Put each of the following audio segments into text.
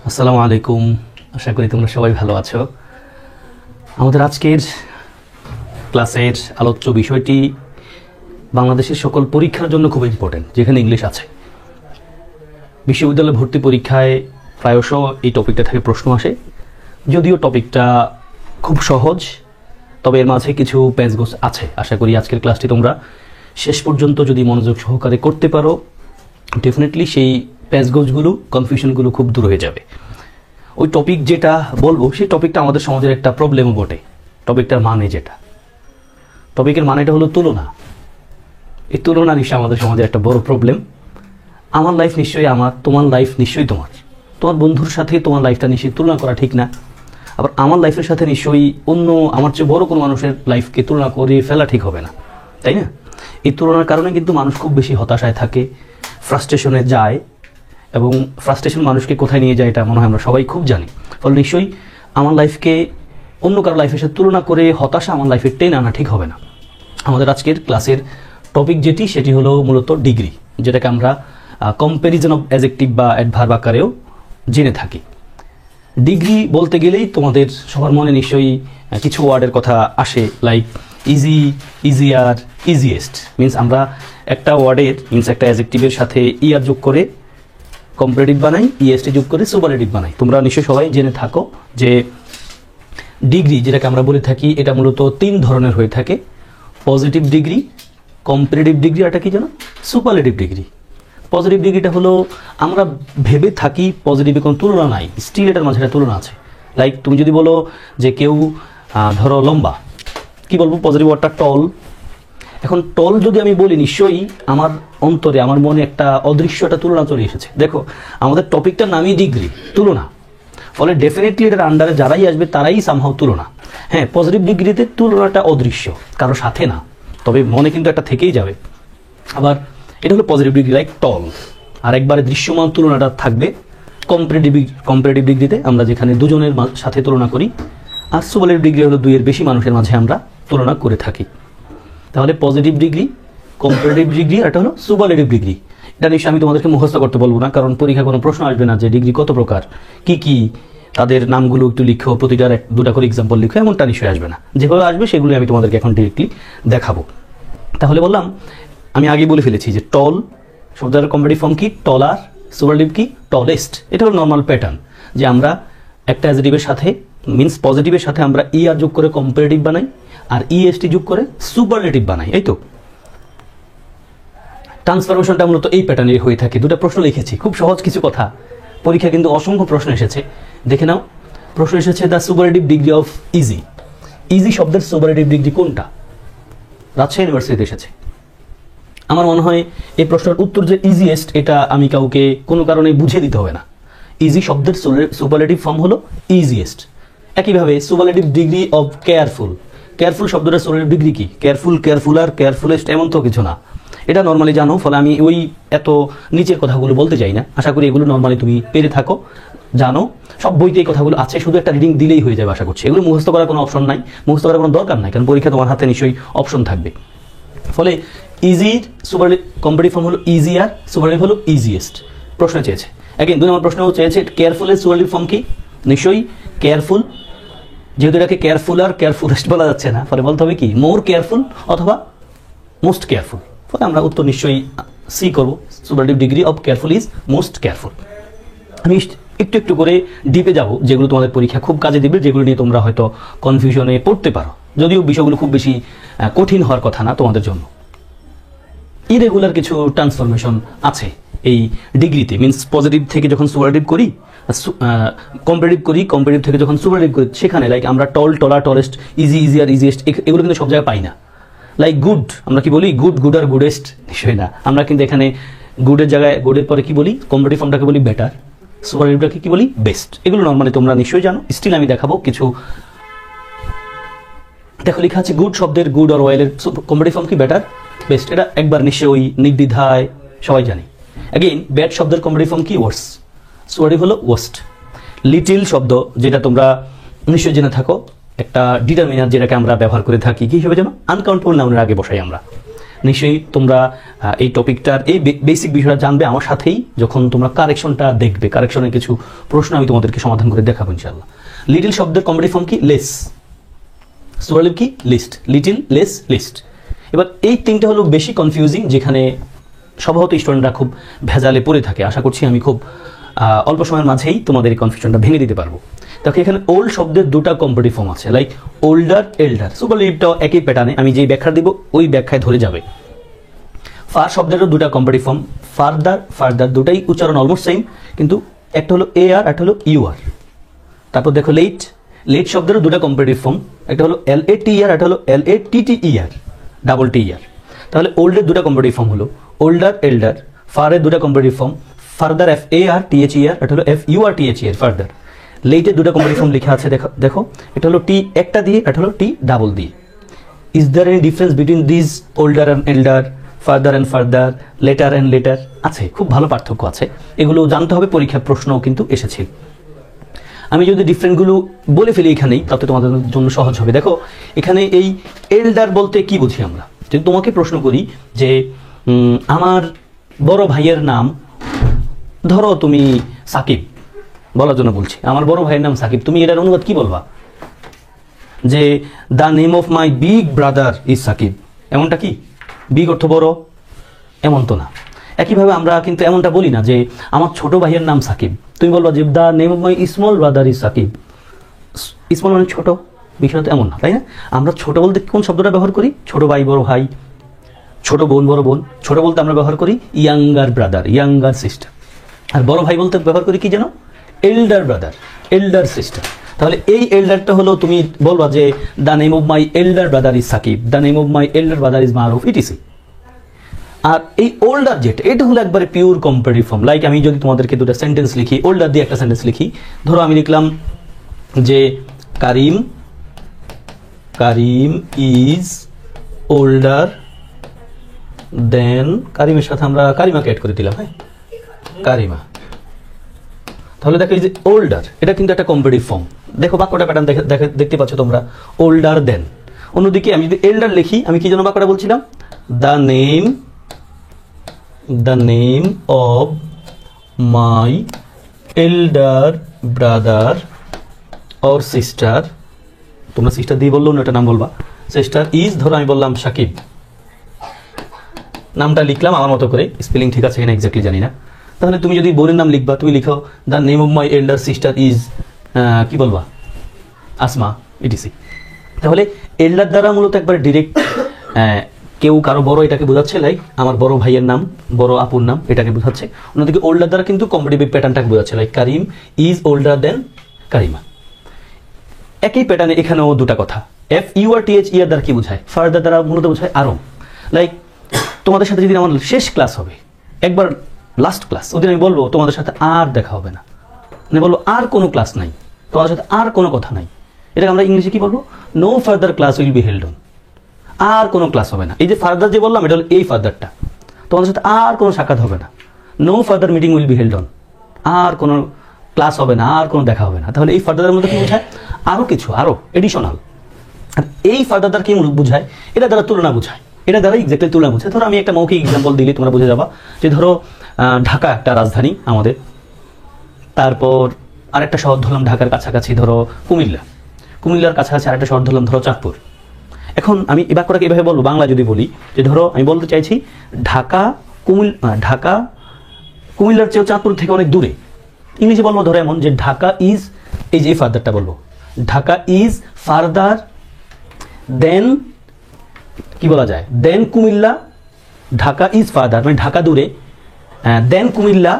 আসসালামু আলাইকুম। আশা করি তোমরা সবাই ভালো আছো। আমাদের আজকের ক্লাসের আলোচ্য বিষয়টি বাংলাদেশের সকল পরীক্ষার জন্য খুব ইম্পর্টেন্ট, যেখানে ইংলিশ আছে। বিশ্ববিদ্যালয় ভর্তি পরীক্ষায় প্রায়শ এই টপিকটা থেকে প্রশ্ন আসে। যদিও টপিকটা খুব সহজ, তবে এর মাঝে কিছু প্যাচগোছ আছে। আশা করি আজকের ক্লাসটি তোমরা শেষ পর্যন্ত যদি মনোযোগ সহকারে করতে পারো, ডেফিনেটলি সেই প্যাচগোছগুলো, কনফিউশনগুলো খুব দূর হয়ে যাবে। ওই টপিক যেটা বলবো সেই টপিকটা আমাদের সমাজের একটা প্রবলেমও বটে। টপিকটার মানে টপিকের মানেটা হলো তুলনা। এই তুলনা নিশ্চয়ই আমাদের সমাজের একটা বড় প্রবলেম। আমার লাইফ নিশ্চয়ই আমার, তোমার লাইফ নিশ্চয়ই তোমার বন্ধুর সাথে তোমার লাইফটা নিশ্চয়ই তুলনা করা ঠিক না। আবার আমার লাইফের সাথে নিশ্চয়ই অন্য আমার চেয়ে বড় কোনো মানুষের লাইফকে তুলনা করে ফেলা ঠিক হবে না, তাই না? এই তুলনার কারণে কিন্তু মানুষ খুব বেশি হতাশায় থাকে, ফ্রাস্ট্রেশনে যায়, এবং ফ্রাস্ট্রেশন মানুষকে কোথায় নিয়ে যায় এটা মনে হয় আমরা সবাই খুব জানি। ফলে নিশ্চয়ই আমার লাইফকে অন্য কারো লাইফের সাথে তুলনা করে হতাশা আমার লাইফে টেনে আনা ঠিক হবে না। আমাদের আজকের ক্লাসের টপিক সেটি হলো মূলত ডিগ্রি, যেটাকে আমরা কম্প্যারিজন অফ অ্যাডজেক্টিভ বা অ্যাডভার্ব আকারেও জেনে থাকি। ডিগ্রি বলতে গেলেই তোমাদের সবার মনে নিশ্চয়ই কিছু ওয়ার্ডের কথা আসে, like easy, easier, easiest. Means আমরা একটা ওয়ার্ডের একটা অ্যাডজেক্টিভের সাথে ইয়ার যোগ করে কম্পারেটিভ বানাই, ইএসটি যোগ করে সুপারলেটিভ বানাই। তোমরা নিশ্চয়ই সবাই জেনে থাকো যে ডিগ্রি যেটাকে আমরা বলে থাকি, এটা মূলত তিন ধরনের হয়ে থাকে: পজিটিভ ডিগ্রি, কম্পারেটিভ ডিগ্রি, আর এটা কি জানো? Superlative degree. পজিটিভ ডিগ্রিটা হলো আমরা ভেবে থাকি পজিটিভে কোনো তুলনা নাই, স্টিল এটার মাঝে একটা তুলনা আছে। লাইক তুমি যদি বলো যে কেউ ধরো লম্বা, কি বলবো? পজিটিভ ওয়ার্ডটা টল। এখন টল যদি আমি বলি, নিশ্চয়ই আমার অন্তরে, আমার মনে একটা অদৃশ্য একটা তুলনা চলে এসেছে। দেখো, আমাদের টপিকটার নামই ডিগ্রি, তুলনা। ফলে ডেফিনেটলি এটার আন্ডারে যারাই আসবে তারাই সামহাও তুলনা। হ্যাঁ, পজিটিভ ডিগ্রিতে তুলনাটা অদৃশ্য, কারো সাথে না, তবে মনে কিন্তু একটা থেকেই যাবে। আবার এটা হলো পজিটিভ ডিগ্রি, লাইক টল। আর একবারে দৃশ্যমান তুলনাটা থাকবে কম্পারেটিভ ডিগ্রিতে, আমরা যেখানে দুজনের সাথে তুলনা করি। আর সুপারলেটিভ ডিগ্রি হলো দুইয়ের বেশি মানুষের মাঝে আমরা তুলনা করে থাকি। তাহলে পজিটিভ ডিগ্রি, কম্পারেটিভ ডিগ্রি, আর এটা হলো সুপারলেটিভ ডিগ্রি। এটা নিশ্চয়ই আমি তোমাদেরকে মুখস্থ করতে বলবো না, কারণ পরীক্ষা কোনো প্রশ্ন আসবে না যে ডিগ্রি কত প্রকার, কি কি, তাদের নামগুলো একটু লিখো, প্রতিটার দুটা করে এক্সাম্পল লিখো, এমনটা নিশ্চয়ই আসবে না। যেগুলো আসবে সেগুলো আমি তোমাদেরকে এখন ডিরেক্টলি দেখাবো। তাহলে বললাম, আমি আগেই বলে ফেলেছি যে টল শব্দের কম্পারেটিভ ফর্ম কি? টলার। সুপারলেটিভ কি? টলেস্ট। এটা হলো নর্মাল প্যাটার্ন, যে আমরা একটা অ্যাডজেক্টিভের সাথে, মিনস পজিটিভের সাথে আমরা ইআর যোগ করে কম্পারেটিভ বানাই, আর ইএসটি যোগ করে সুপারলেটিভ বানাই। এই তো ট্রান্সফরমেশনটা মূলত এই প্যাটার্নে হয়ে থাকে। দুটো প্রশ্ন লিখেছি, খুব সহজ কিছু কথা। পরীক্ষা কিন্তু অসংখ্য প্রশ্ন এসেছে, দেখে নাও। প্রশ্ন এসেছে the superlative degree of easy. Easy শব্দের সুপারলেটিভ ডিগ্রি কোনটা? রাজশাহী ইউনিভার্সিটিতে এসেছে। আমার মনে হয় এই প্রশ্নের উত্তর যে ইজিয়েস্ট, এটা আমি কাউকে কোনো কারণে বুঝিয়ে দিতে হবে না। ইজি শব্দের সুপারলেটিভ ফর্ম হলো ইজিয়েস্ট। একইভাবে superlative degree of careful. Careful শব্দটার সুপারলেটিভ ডিগ্রি কি? কেয়ারফুল, কেয়ারফুলার, কেয়ারফুলেস্ট, এমন তো কিছু না। এটা নর্মালি জানো, ফলে আমি ওই এত নিচের কথাগুলো বলতে চাই না। আশা করি এগুলো নর্মালি তুমি পেরে থাকো, জানো। সব বইতে এই কথাগুলো আছে, শুধু একটা রিডিং দিলেই হয়ে যাবে আশা করছি। এগুলো মুখস্থ করার কোনো অপশন নাই, মুখস্থ করার কোনো দরকার নাই, কারণ পরীক্ষা তোমার হাতে নিশ্চয়ই অপশন থাকবে। ফলে ইজির কম্পারেটিভ ফর্ম হলো ইজিয়ার, সুপারলেটিভ হলো ইজিয়েস্ট। প্রশ্ন চেয়েছে এগেইন 2 নম্বর প্রশ্ন চেয়েছে কেয়ারফুলের সুপারলেটিভ ফর্ম কি? নিশ্চয়ই কেয়ারফুল। যেহেতু এটাকে কেয়ারফুল আর কেয়ারফুলেস্ট বলা যাচ্ছে না, ফলে বলতে হবে কি? মোর কেয়ারফুল অথবা মোস্ট কেয়ারফুল। ফলে আমরা উত্তর নিশ্চয়ই সি করবো, superlative degree of careful is most careful. আমি একটু একটু করে ডিপে যাব, যেগুলো তোমাদের পরীক্ষা খুব কাজে দিবে, যেগুলো নিয়ে তোমরা হয়তো কনফিউশনে পড়তে পারো, যদিও বিষয়গুলো খুব বেশি কঠিন হওয়ার কথা না তোমাদের জন্য। ইরেগুলার কিছু ট্রান্সফরমেশন আছে এই ডিগ্রিতে, মিনস পজিটিভ থেকে যখন সুপারলেটিভ করি, কম্পারেটিভ করি, কম্পারেটিভ থেকে যখন সুপারলেটিভ করি, সেখানে লাইক আমরা টল, টলার, টলেস্ট, ইজি, ইজিয়ার, ইজিয়েস্ট, এগুলো কিন্তু সব জায়গায় পাই না। লাইক গুড, আমরা কি বলি? গুড, গুড আর গুডেস্ট, নিশ্চয়ই না। আমরা কিন্তু এখানে গুডের জায়গায়, গুডের পরে কি বলি? কম্পারেটিভ ফর্মটাকে বলি বেটার, সুপারলেটিভটাকে কি বলি? বেস্ট। এগুলো নর্মালি তোমরা নিশ্চয়ই জানো, স্টিল আমি দেখাবো কিছু। দেখো, লেখা আছে গুড শব্দের গুড আর ওয়েলের কম্পারেটিভ ফর্ম কি? Better, best. এটা একবার নিশ্চয়ই নির্দ্বিধায় সবাই জানি। এগেইন ব্যাড শব্দের কম্পারেটিভ ফর্ম কি? ওয়ার্স। সুপারলেটিভ হলো ওয়ার্স্ট। লিটিল শব্দ, যেটা তোমরা নিশ্চয়ই জেনে থাকো, একটা ডিটারমিনার যেটাকে আমরা ব্যবহার করে থাকি কি হিসেবে জানো? আনকাউন্টেবল নাউনের আগে বসাই আমরা। নিশ্চয়ই তোমরা এই টপিকটার এই বেসিক বিষয়টা জানবে আমার সাথেই যখন তোমরা কারেকশনটা দেখবে। কারেকশনের কিছু প্রশ্ন আমি তোমাদেরকে সমাধান করে দেখাবো ইনশাআল্লাহ। লিটল শব্দের কমপ্লিট ফর্ম কি? লেস। সুপারলেটিভ কি? লিস্ট। Little, less, least. এবার এই তিনটা হলো বেশি কনফিউজিং, যেখানে স্বভাবত স্টুডেন্টরা খুব ভেজালে পড়ে থাকে। আশা করছি আমি খুব অল্প সময়ের মাঝেই তোমাদের এই কনফিউশনটা ভেঙে দিতে পারবো। দেখো এখানে ওল্ড শব্দের দুটা কম্পারেটিভ ফর্ম আছে, লাইক ওল্ডার, এল্ডার। সুপারলেটিভটাও একই প্যাটার্নে, আমি যেই ব্যাখ্যা দিব ওই ব্যাখ্যায় ধরে যাবে। ফার শব্দেরও দুটা কম্পারেটিভ ফর্ম, ফারদার, ফারদার, দুটাই উচ্চারণ অলমোস্ট সেম, কিন্তু একটা হলো এ আর একটা হলো ইউ আর। তারপর দেখো লেট, লেট শব্দেরও দুটা কম্পারেটিভ ফর্ম, একটা হলো এল এ টি আর, একটা হলো এল এ টি টি ই আর, ডাবল টি আর। তাহলে ওল্ডের দুটা কম্পারেটিভ ফর্ম হলো ওল্ডার, এল্ডার। ফারের দুটা comparative form, further F A R T H E R, এটা হলো F U R T H E R, further. লেটের দুটা কম্পারেটিভ ফর্ম লেখা আছে, দেখো এটা হলো টি একটা দিয়ে, এটা হলো টি ডাবল দিয়ে। Is there any difference between this older and elder, farther and further, later and latter? আছে, খুব ভালো পার্থক্য আছে, এগুলো জানতে হবে, পরীক্ষার প্রশ্নও কিন্তু এসেছে। আমি যদি ডিফারেন্টগুলো বলে ফেলি এখানেই, তাতে তোমাদের জন্য সহজ হবে। দেখো এখানে এই এল্ডার বলতে কি বুঝি আমরা? যদি তোমাকে প্রশ্ন করি যে আমার বড় ভাইয়ের নাম, ধরো তুমি সাকিব, বলার জন্য বলছি, আমার বড় ভাইয়ের নাম সাকিব, তুমি এটার অনুবাদ কি বলবা? যে the name of my big brother is Sakib. এমনটা কি? বিগ অর্থ বড়? এমন তো না। একইভাবে আমরা কিন্তু এমনটা বলি না যে আমার ছোট ভাইয়ের নাম সাকিব, তুমি বলবা যে the name of my small brother is Sakib. Small মানে ছোট, বিষয়টা তো এমন না, তাই না? আমরা ছোট বলতে কোন শব্দটা ব্যবহার করি? ছোট ভাই, বড় ভাই, ছোট বোন, বড় বোন। ছোট বলতে আমরা ব্যবহার করি ইয়াঙ্গার ব্রাদার, ইয়াঙ্গার সিস্টার। আর বড় ভাই বলতে ব্যবহার করি কি জানো? Elder brother, elder sister. তাহলে এই এল্ডারটা হলো, তুমি বলবা যে the name of my elder brother is Sakib, the name of my elder brother is Maruf, etc. আর এই ওল্ডার যেটা, এটা হলো একবারে পিওর কম্পারেটিভ ফর্ম। লাইক আমি যদি তোমাদেরকে দুটো সেন্টেন্স লিখি, ওল্ডার দিয়ে একটা সেন্টেন্স লিখি, ধরো আমি লিখলাম যে কারিম, কারিম ইজ ওল্ডার দেন, কারিমের সাথে আমরা কারিমাকে অ্যাড করে দিলাম, হ্যাঁ, কারিমা। তাহলে দেখো এই যে ওল্ডার, এটা কিন্তু একটা কম্পারেটিভ ফর্ম। দেখো বাক্যটা প্যাটার্ন দেখতে পাচ্ছ তোমরা, ওল্ডার দেন। অন্যদিকে আমি যদি এল্ডার লিখি, আমি কি জন্য বাক্যটা বলছিলাম? The name of my elder brother or sister, তোমরা সিস্টার দিয়ে বললো না, এটা নাম বলবা, সিস্টার ইজ, ধরো আমি বললাম সাকিব, নামটা লিখলাম আমার মতো করে, স্পেলিং ঠিক আছে কিনা এক্স্যাক্টলি জানি না। তাহলে তুমি যদি বোনের নাম লিখবা, তুমি লিখো the name of my elder sister is, কি বলবা? আসমা, ইটিসি। তাহলে এল্ডার দ্বারা মূলত একবার ডিরেক্ট কেউ কারো বড় এটাকে বোঝাচ্ছে, লাইক আমার বড় ভাইয়ের নাম, বড় আপুর নাম, এটাকে বোঝাচ্ছে। অন্যদিকে ওল্ডার দ্বারা কিন্তু কম্পারেটিভ প্যাটার্নটাকে বোঝাচ্ছে, like Karim is older than Karima. একই প্যাটার্নে এখানেও দুটা কথা। F U R T H E R দ্বারা কি বোঝায়? ফার্দার দ্বারা মূলত বোঝায় আরো। লাইক তোমাদের সাথে যদি আমার শেষ ক্লাস হবে, একবার লাস্ট ক্লাস, ওদিন আমি বলবো তোমাদের সাথে আর দেখা হবে না, মানে বলবো আর কোনো ক্লাস নাই, তোমাদের সাথে আর কোনো কথা নাই। এটাকে আমরা ইংলিশে কি বলবো? No further class will be held on. আর কোনো ক্লাস হবে না। এই যে ফার্দার যে বললাম, এটা হলো এই ফার্দারটা, তোমাদের সাথে আর কোনো সাক্ষাৎ হবে না। No further meeting will be held on, আর কোনো ক্লাস হবে না, আর কোনো দেখা হবে না। তাহলে এই ফার্দারের মধ্যে কি বোঝায়? আরো কিছু, আরো এডিশনাল। আর এই ফার্দার দ্বারা কি বোঝায়? এটা দ্বারা তুলনা বোঝায়, এটা দ্বারা এক্স্যাক্টলি তুলনা বোঝায়। ধরো আমি একটা মৌখিক এক্সাম্পল দিলে তোমরা বুঝে যাবা যে ধরো ঢাকা একটা রাজধানী আমাদের, তারপর আরেকটা শহর ধরলাম ঢাকার কাছাকাছি, ধরো কুমিল্লা, কুমিল্লার কাছাকাছি আরেকটা শহর ধরলাম ধরো চাঁদপুর। এখন আমি এই বাক্যটাকে এভাবে বলবো, বাংলা যদি বলি যে ধরো আমি বলতে চাইছি ঢাকা কুমিল্লার চেয়েও চাঁদপুর থেকে অনেক দূরে। ইংলিশে বলবো ধরো এমন যে ঢাকা ইজ, এই যে ফার্দারটা বলবো, ঢাকা ইজ ফার্দার দেন, কি বলা যায়, দেন কুমিল্লা। ঢাকা ইজ ফার্দার মানে ঢাকা দূরে, দেন কুমিল্লা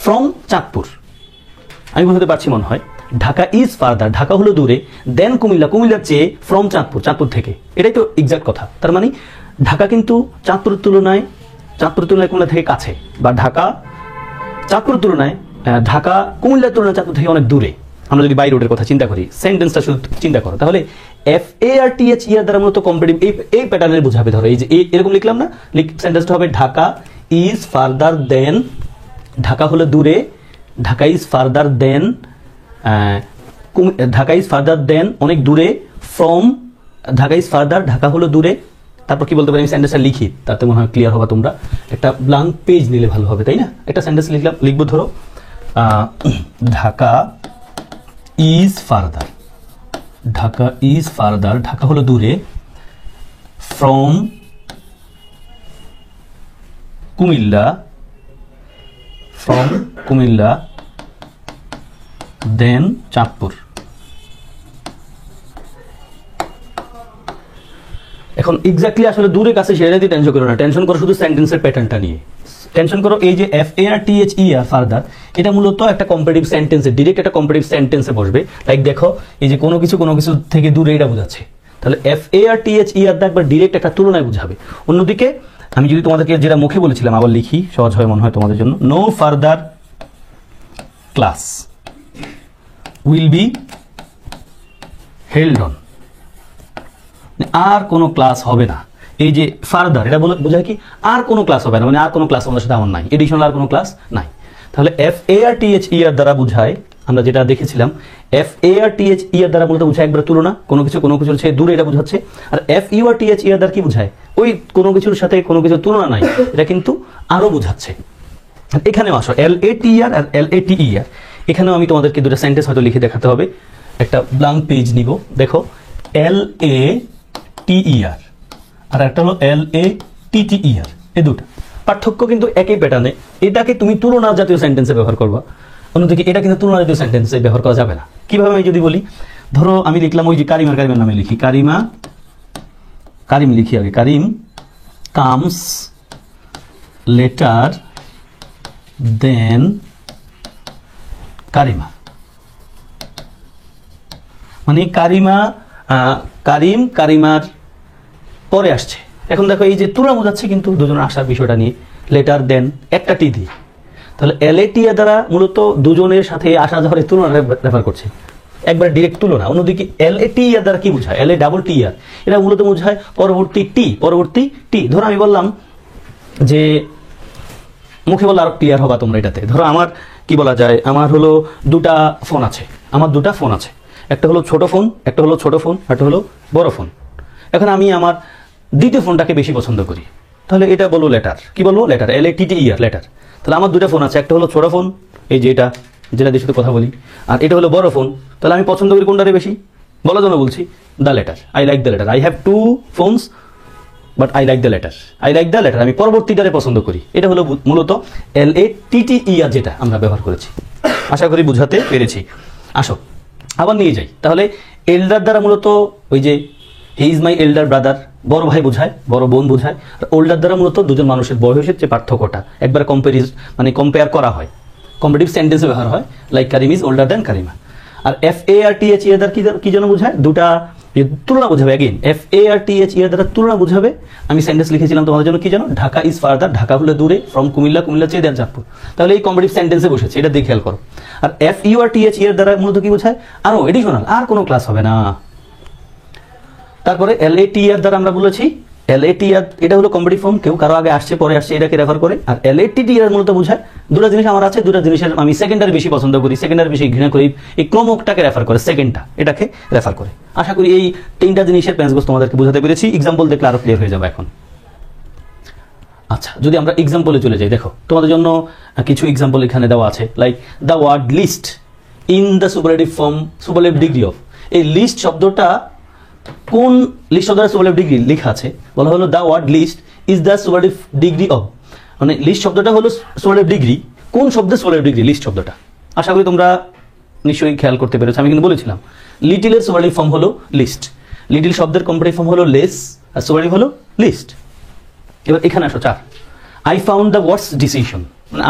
ফ্রম চাঁদপুর। আমি বুঝতে পারছি মনে হয়। ঢাকা ইজ ফার্দার, ঢাকা হলো দূরে, দেন কুমিল্লা, কুমিল্লার চেয়ে ফ্রম চাঁদপুর, চাঁদপুর থেকে। এটাই তো এক্সাক্ট কথা। তার মানে ঢাকা কিন্তু চাঁদপুরের তুলনায় কুমিল্লা থেকে কাছে, বা ঢাকা চাঁদপুরের তুলনায়, ঢাকা কুমিল্লার তুলনায় চাঁদপুর থেকে অনেক দূরে। আমরা যদি বাই রোডের কথা চিন্তা করি, সেন্টেন্সটা শুধু চিন্তা করো, তাহলে F A R T H E R দ্বারা মূলত কম্পারেটিভ এই প্যাটার্নের বোঝাবে। ধরো এই যে এরকম লিখলাম না, সেন্টেন্সটা হবে Dhaka is farther than, Dhaka হলো দূরে, Dhaka is farther than, Dhaka is farther than অনেক দূরে, from, Dhaka is farther, Dhaka হলো দূরে, তারপর কি বলতে পারি, আমি সেন্টেন্সটা লিখি, তাতে মনে হয় ক্লিয়ার হবে তোমরা। একটা ব্ল্যাঙ্ক পেজ নিলে ভালো হবে, তাই না? একটা সেন্টেন্স লিখবো, ধরো Dhaka is farther. Dhaka is farther, Dhaka হলো দূরে, ফ্রম কুমিল্লা, দেন চাঁদপুর। এখন এক্স্যাক্টলি আসলে দূরে কাছে সেটা দিয়ে টেনশন করো না, টেনশন করো শুধু সেন্টেন্সের প্যাটার্নটা নিয়ে। টেনশন করো এই যে FARTHER ফার্দার, এটা মূলত একটা কম্পারেটিভ সেন্টেন্সে, ডিরেক্ট একটা কম্পারেটিভ সেন্টেন্সে বসবে। লাইক দেখো এই যে কোনো কিছু থেকে দূরে, এটা বোঝাচ্ছে, তাহলে FARTHER দা একবার ডিরেক্ট একটা তুলনায় বোঝাবে। অন্যদিকে আমি যদি তোমাদেরকে যেটা মুখে বলেছিলাম আবার লিখি, সহজ হয় মনে হয় তোমাদের জন্য, no further class will be held on, আর কোনো ক্লাস হবে না। এই যে ফার্দার, এটা বোঝায় কি আর কোনো ক্লাস হবে না, মানে আর কোনো ক্লাস আমাদের সাথে আমার নাই, এডিশনাল আর কোনো ক্লাস নাই। তাহলে FARTHER দ্বারা বোঝায়, আমরা যেটা দেখেছিলাম, FARTHER দ্বারা মূলত বোঝায় একবার তুলনা, কোনো কিছুর সাথে দূরে, এটা বোঝাচ্ছে। আর FURTHER দ্বারা কি বোঝায়, ওই কোনো কিছুর সাথে কোনো কিছুর তুলনা নাই, এটা কিন্তু আরো বোঝাচ্ছে। এখানেও আসো LATER আর LATER, এখানেও আমি তোমাদেরকে দুটো সেন্টেন্স হয়তো লিখে দেখাতে হবে। একটা ব্ল্যাঙ্ক পেজ নিব, দেখো LATER আর একটা হলো LATTER, এই দুটো পার্থক্য কিন্তু একই প্যাটার্নে। এটাকে তুমি তুলনা জাতীয় সেন্টেন্সে ব্যবহার করবা, অন্যদিকে এটা কিন্তু তুলনা জাতীয় সেন্টেন্সে ব্যবহার করা যাবে না। কিভাবে আমি যদি বলি, ধরো আমি লিখলাম ওই যে কারিমার নামে লিখি, কারিম লিখি আগে, কারিম কামস লেটার দেন কারিমা, মানে কারিমার পরে আসছে। এখন দেখো এই যে তুলনা বোঝাচ্ছে কিন্তু দুজনের আসার বিষয়টা নিয়ে, লেটার দেন একটা টি দিয়ে, তাহলে LATER দ্বারা মূলত দুজনের সাথে আসা যাওয়ার তুলনা রেফার করছে, একবার ডিরেক্ট তুলনা। অন্যদিকে LATER দ্বারা কি বোঝায়, LATTER, এটা মূলত বোঝায় পরবর্তী টি। ধরো আমি বললাম যে, মুখে বললে আরো ক্লিয়ার হবা তোমরা এটাতে। ধরো আমার কি বলা যায়, আমার হলো দুটা ফোন আছে, একটা হলো ছোট ফোন, একটা হলো বড় ফোন। এখন আমি আমার দ্বিতীয় ফোনটাকে বেশি পছন্দ করি, তাহলে এটা বলবো লেটার। কি বলবো, লেটার, LATTER, লেটার। তাহলে আমার দুটা ফোন আছে, একটা হলো ছোট ফোন, এই যে যেটা দিয়ে সাথে কথা বলি, আর এটা হলো বড় ফোন। তাহলে আমি পছন্দ করি কোনটারে বেশি, বলার জন্য বলছি the letter, I like the letter. I have 2 phones but I like the letter, আমি পরবর্তীটারে পছন্দ করি। এটা হলো মূলত LATTER যেটা আমরা ব্যবহার করেছি। আশা করি বুঝাতে পেরেছি। আসো আবার নিয়ে যাই, তাহলে এল্ডার দ্বারা মূলত ওই যে he is my elder brother, বড় ভাই বোঝায়, বড় বোন বোঝায়। আর ওল্ডার দ্বারা মূলত দুজন মানুষের বয়সের যে পার্থক্যটা একবার কম্পেয়ার করা হয়, কম্পারেটিভ সেন্টেন্সে ব্যবহার হয়, like Karim is older than Karima. আর FARTHER দ্বারা কি যেন বোঝায়, দুটা তুলনা বোঝাবে। অ্যাগেন FARTHER দ্বারা তুলনা বোঝাবে। আমি সেন্টেন্স লিখেছিলাম তোমাদের জন্য, কি যেন, ঢাকা ইজ ফার্দার, ঢাকা হলো দূরে, ফ্রম কুমিল্লা চেয়ে দেন চাঁদপুর। তাহলে এই কম্পারেটিভ সেন্টেন্সে বসেছে, এটা দিয়ে খেয়াল করো। আর FURTHER দ্বারা মূলত কি বোঝায়, আরো এডিশনাল, আর কোনো ক্লাস হবে না। তারপরে LATER দ্বারা আমরা বলেছি, LATER এটা হলো কম্পারেটিভ ফর্ম, কেউ কারো আগে আসছে পরে আসছে, এটাকে রেফার করে। আর LATTER মূলত বোঝায় দুটো জিনিস আমার আছে, দুটো জিনিসের আমি সেকেন্ডারি বেশি পছন্দ করি, সেকেন্ডারি বেশি ঘৃণা করি, এই ক্রমকটাকে রেফার করে, সেকেন্ডটা এটাকে রেফার করে। আশা করি এই তিনটা জিনিসের প্যান্সগোস তোমাদেরকে বোঝাতে পেরেছি। এক্সাম্পল দেখলে আরো ক্লিয়ার হয়ে যাবে এখন। আচ্ছা, যদি আমরা এক্সাম্পলে চলে যাই, দেখো তোমাদের জন্য কিছু এক্সাম্পল এখানে দেওয়া আছে। Like the word least in the superlative form, superlative degree of. এই লিস্ট শব্দটা কোন লিস্ট শব্দটা সুপারলেটিভ ডিগ্রি লেখা আছে, বলা হলো the word least is the superlative degree of, মানে লিস্ট শব্দটা হলো সুপারলেটিভ ডিগ্রি, কোন শব্দের সুপারলেটিভ ডিগ্রি, লিস্ট শব্দটা। আশা করি তোমরা নিশ্চয়ই খেয়াল করতে পেরেছো। আমি কিন্তু বলেছিলাম লিটিলের সুপারলেটিভ ফর্ম হলো লিস্ট, লিটিল শব্দের কম্পারেটিভ ফর্ম হলো লেস, আর সুপারলেটিভ হলো লিস্ট। এবার এখানে আসো 4, I found the words decision,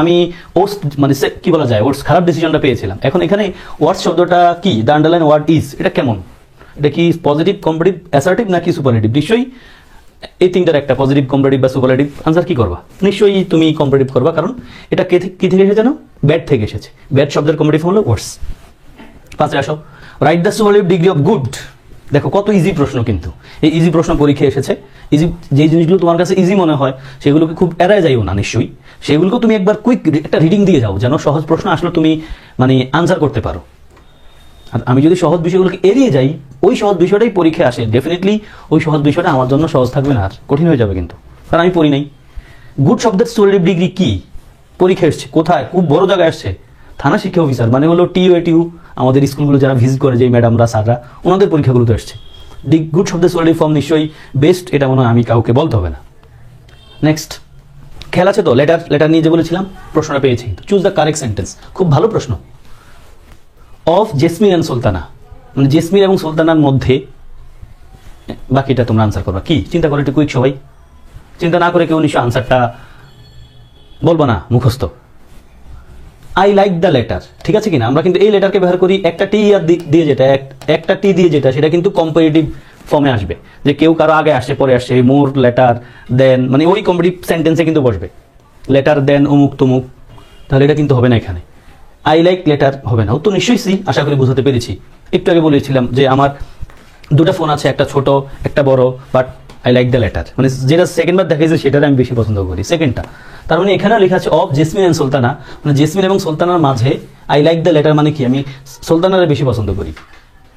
আমি ওয়ার্ডস মানে কি বলা যায়, ওয়ার্ডস খারাপ ডিসিশনটা পেয়েছিলাম। এখন এখানে ওয়ার্ডস শব্দটা কি, দ্য আন্ডারলাইন ওয়ার্ড ইজ, এটা কেমন, এটা কি পজিটিভ, কম্পারেটিভ, অ্যাসার্টিভ নাকি সুপারলেটিভ? নিশ্চয়ই এই তিনটার একটা, পজিটিভ, কম্পারেটিভ বা সুপারলেটিভ। আনসার কি করবা? নিশ্চয়ই তুমি কম্পারেটিভ করবা, কারণ এটা কি থেকে এসেছে জানো, ব্যাড থেকে এসেছে। ব্যাড শব্দের কম্পারেটিভ হলো ওয়ার্ডস। 5 আসো, write the superlative degree of good. দেখো কত ইজি প্রশ্ন, কিন্তু এই ইজি প্রশ্ন পরীক্ষায় এসেছে। ইজি যে জিনিসগুলো তোমার কাছে ইজি মনে হয় সেগুলোকে খুব এড়ায় যাইও না, নিশ্চয়ই সেগুলোকে তুমি একবার কুইক একটা রিডিং দিয়ে যাও, যেন সহজ প্রশ্ন আসলে তুমি আনসার করতে পারো। আর আমি যদি সহজ বিষয়গুলোকে এড়িয়ে যাই ওই সহজ বিষয়টাই পরীক্ষায় আসে, ডেফিনেটলি ওই সহজ বিষয়টা আমার জন্য সহজ থাকবে না, আর কঠিন হয়ে যাবে কিন্তু, কারণ আমি পড়ি নাই। গুড শব্দের সুপারলেটিভ ডিগ্রি কি, পরীক্ষা এসছে কোথায়, খুব বড় জায়গায় আসছে, থানা শিক্ষা অফিসার মানে হলো টিইউ আমাদের স্কুলগুলো যারা ভিজিট করে যে ম্যাডামরা স্যাররা, ওনাদের পরীক্ষাগুলোতে আসছে। গুড শব্দের সুপারলেটিভ ফর্ম নিশ্চয়ই বেস্ট, এটা মনে হয় আমি কাউকে বলতে হবে না। নেক্সট খেয়াল আছে তো, লেটার নিয়ে যে বলেছিলাম প্রশ্নটা পেয়েছি, চুজ দ্য কারেক্ট সেন্টেন্স, খুব ভালো প্রশ্ন। অফ জেসমিন অ্যান্ড সুলতানা, মানে জেসমিন এবং সুলতানার মধ্যে, বাকিটা তোমরা আনসার করবা। কি চিন্তা করে একটু কুইক, সবাই চিন্তা না করে কেউ নিশ্চয় আনসারটা বলবো না মুখস্থ। আই লাইক দ্য লেটার, ঠিক আছে কিনা? আমরা কিন্তু এই লেটারকে ব্যবহার করি একটা টি আর দিয়ে, যেটা একটা টি দিয়ে যেটা, সেটা কিন্তু কম্পারেটিভ ফর্মে আসবে, যে কেউ কারো আগে আসছে পরে আসছে, মোর লেটার দেন, মানে ওই কম্পারেটিভ সেন্টেন্সে কিন্তু বসবে, লেটার দেন অমুক তমুক, তাহলে এটা কিন্তু হবে না এখানে। আই লাইক লেটার হবে না, উত্তর নিশ্চয়ই সি, আশা করি বুঝাতে পেরেছি। একটু আগে বলেছিলাম যে আমার দুটো ফোন আছে, একটা ছোট একটা বড়, but I like the letter, মানে যেটা সেকেন্ডবার দেখাইছে সেটাতে আমি বেশি পছন্দ করি, সেকেন্ডটা। তার মানে এখানে লেখা আছে অফ জেসমিন অ্যান্ড সুলতানা, মানে জেসমিন এবং সুলতানার মাঝে আই লাইক দ্য লেটার, মানে কি আমি সুলতানারে বেশি পছন্দ করি।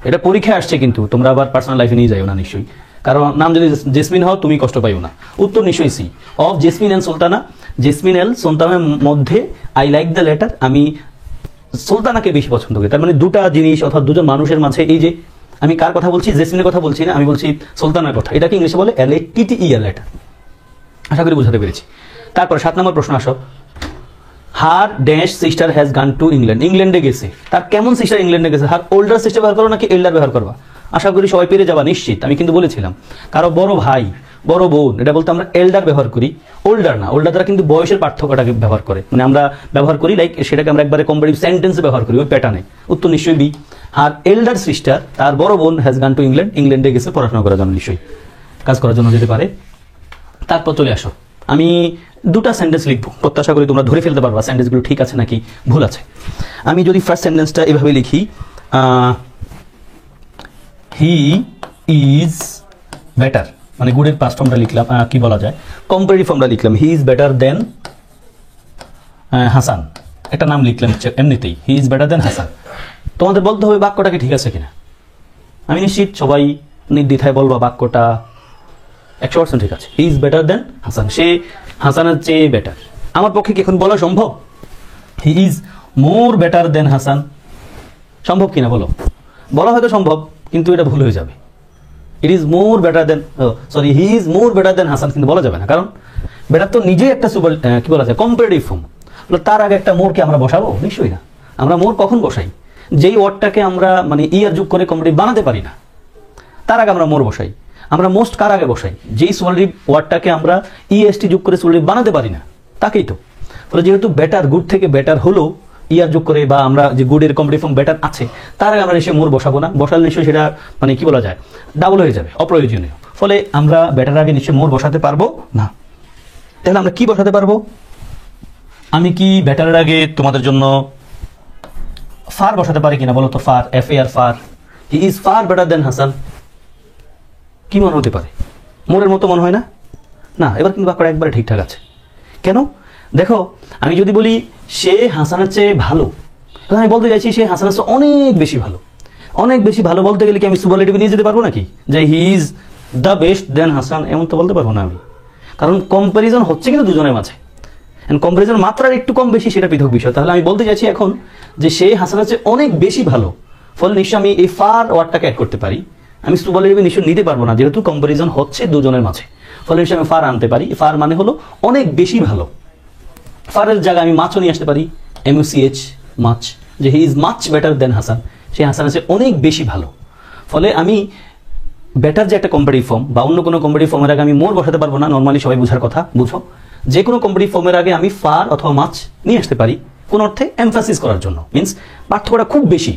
এটা পরীক্ষায় আসছে কিন্তু তোমরা আবার পার্সোনাল লাইফে নিয়ে যাও না নিশ্চয়ই, কারণ নাম যদি জেসমিন হও তুমি কষ্ট পাইও না। উত্তর নিশ্চয়ই C, of Jesmin and Sultana, Jesmin এল সুলতানার মধ্যে আই লাইক দ্য লেটার, আমি সুলতানাকে বেশি পছন্দ করি। তার মানে দুটা জিনিস অর্থাৎ দুজন মানুষের মাঝে, এই যে আমি কার কথা বলছি, জেসমিনের কথা বলছি না, আমি বলছি সুলতানার কথা, এটাকে ইংলিশে বলে LATTER লেটার। আশা করি বুঝাতে পেরেছি। তারপর 7 নম্বর প্রশ্ন আসো, হার dash sister has gone to England, ইংল্যান্ডে গেছে, তার কেমন সিস্টার ইংল্যান্ডে গেছে, হার ওল্ডার সিস্টার ব্যবহার করো নাকি এল্ডার ব্যবহার করবা? আশা করি সবাই পেরে যাবা নিশ্চিত, আমি কিন্তু বলেছিলাম কারো বড় ভাই বড় বোন এটা বলতে আমরা এল্ডার ব্যবহার করি, ওল্ডার না। ওল্ডার দ্বারা কিন্তু বয়সের পার্থক্যটাকে ব্যবহার করে, মানে আমরা ব্যবহার করি লাইক সেটাকে আমরা একবারে কম্পারেটিভ সেন্টেন্সে ব্যবহার করি ওই প্যাটার্নে। উত্তর নিশ্চয়ই বি, আর এল্ডার সিস্টার তার বড় বোন হ্যাজ গান টু ইংল্যান্ড, ইংল্যান্ডে গেছে পড়াশোনা করার জন্য, নিশ্চয়ই কাজ করার জন্য যেতে পারে। তারপর চলে আসো, আমি দুটা সেন্টেন্স লিখবো, প্রত্যাশা করি তোমরা ধরে ফেলতে পারবা সেন্টেন্সগুলো ঠিক আছে নাকি ভুল আছে। আমি যদি ফার্স্ট সেন্টেন্সটা এভাবে লিখি, হি ইজ বেটার, মানে গুডের পাস্ট ফর্মটা লিখলাম, কি বলা যায় কম্পারেটিভ ফর্মটা লিখলাম, হি ইজ বেটার দেন হাসান, একটা নাম লিখলাম এমনিতেই, হি ইজ বেটার দেন হাসান। তোমাদের বলতে হবে বাক্যটাকে ঠিক আছে কিনা। আমি নিশ্চিত সবাই নির্দ্বিধায় বলবা বাক্যটা 100% ঠিক আছে, he is better than Hasan, সে হাসানের চেয়ে বেটার। আমার পক্ষে কি এখন বলা সম্ভব he is more better than Hasan? সম্ভব কিনা বলো? বলা হয়তো সম্ভব, কিন্তু এটা ভুল হয়ে যাবে। It is more better then, sorry he is more better than Hasan কিন্তু বলা যাবে না, কারণ বেটার তো নিজেই একটা সুপার কি বলা যায় কম্পারেটিভ ফর্ম, তার আগে একটা মোরকে আমরা বসাবো? নিশ্চয়ই না। আমরা মোর কখন বসাই? যেই ওয়ার্ডটাকে আমরা মানে ইয়ার যোগ করে কম্পারেটিভ বানাতে পারি না, তার আগে আমরা মোর বসাই। আমরা মোস্ট কার আগে বসাই? যেই সুপারলেটিভ ওয়ার্ডটাকে আমরা ইএসটি যোগ করে সুপারলেটিভ বানাতে পারি না, তাকেই তো। ফলে যেহেতু বেটার গুড থেকে বেটার হলো ইয়ার যোগ করে, বা আমরা যে গুডের কম্পারেটিভ ফর্ম বেটার আছে তার আগে আমরা নিশ্চয়ই মোর বসাবো না, বসালে নিশ্চয়ই সেটা মানে কি বলা যায় ডাবল হয়ে যাবে, অপ্রয়োজনীয়। ফলে আমরা বেটার আগে নিশ্চয়ই মোর বসাতে পারবো না। তাহলে আমরা কি বসাতে পারবো? আমি কি বেটারের আগে তোমাদের জন্য ফার বসাতে পারি কিনা বলো তো? Far, FAR, far, he is far better than Hasan. কি মনে হতে পারে? মোরের মতো মনে হয় না? না, এবার কিন্তু বাক্যটা একবারে ঠিকঠাক আছে। কেন? দেখো, আমি যদি বলি সে হাসানের চেয়ে ভালো, তাহলে আমি বলতে চাইছি সে হাসানের চেয়ে অনেক বেশি ভালো। অনেক বেশি ভালো বলতে গেলে কি আমি সুপারলেটিভে নিয়ে যেতে পারবো নাকি, যে হি ইজ দ্য বেস্ট দেন হাসান? এমন তো বলতে পারবো না আমি, কারণ কম্প্যারিজন হচ্ছে কিন্তু দুজনের মাঝে, কম্প্যারিজন মাত্রার একটু কম বেশি সেটা পৃথক বিষয়। তাহলে আমি বলতে চাইছি এখন যে সে হাসানের চেয়ে অনেক বেশি ভালো, ফলে নিশ্চয় আমি এই ফার ওয়ার্ডটাকে অ্যাড করতে পারি। আমি সুপারলেটিভে নিশ্চয় নিতে পারবো না, যেহেতু কম্প্যারিজন হচ্ছে দুজনের মাঝে, ফলে নিশ্চয় আমি ফার আনতে পারি। ফার মানে হলো অনেক বেশি ভালো। ফারের জায়গায় আমি মাছও নিয়ে আসতে পারি, MUCH, মাছ, যে he is much better than Hasan, সে হাসানের চেয়ে অনেক বেশি ভালো। ফলে আমি বেটার যে একটা কম্পারেটিভ ফর্ম বা অন্য কোনো কম্পারেটিভ ফর্মের আগে আমি মোর বসাতে পারবো না। নর্মালি সবাই বোঝার কথা বুঝো, যে কোনো কম্পারেটিভ ফর্মের আগে আমি ফার অথবা মাছ নিয়ে আসতে পারি কোন অর্থে এমফাসিস করার জন্য, মিন্স পার্থক্যটা খুব বেশি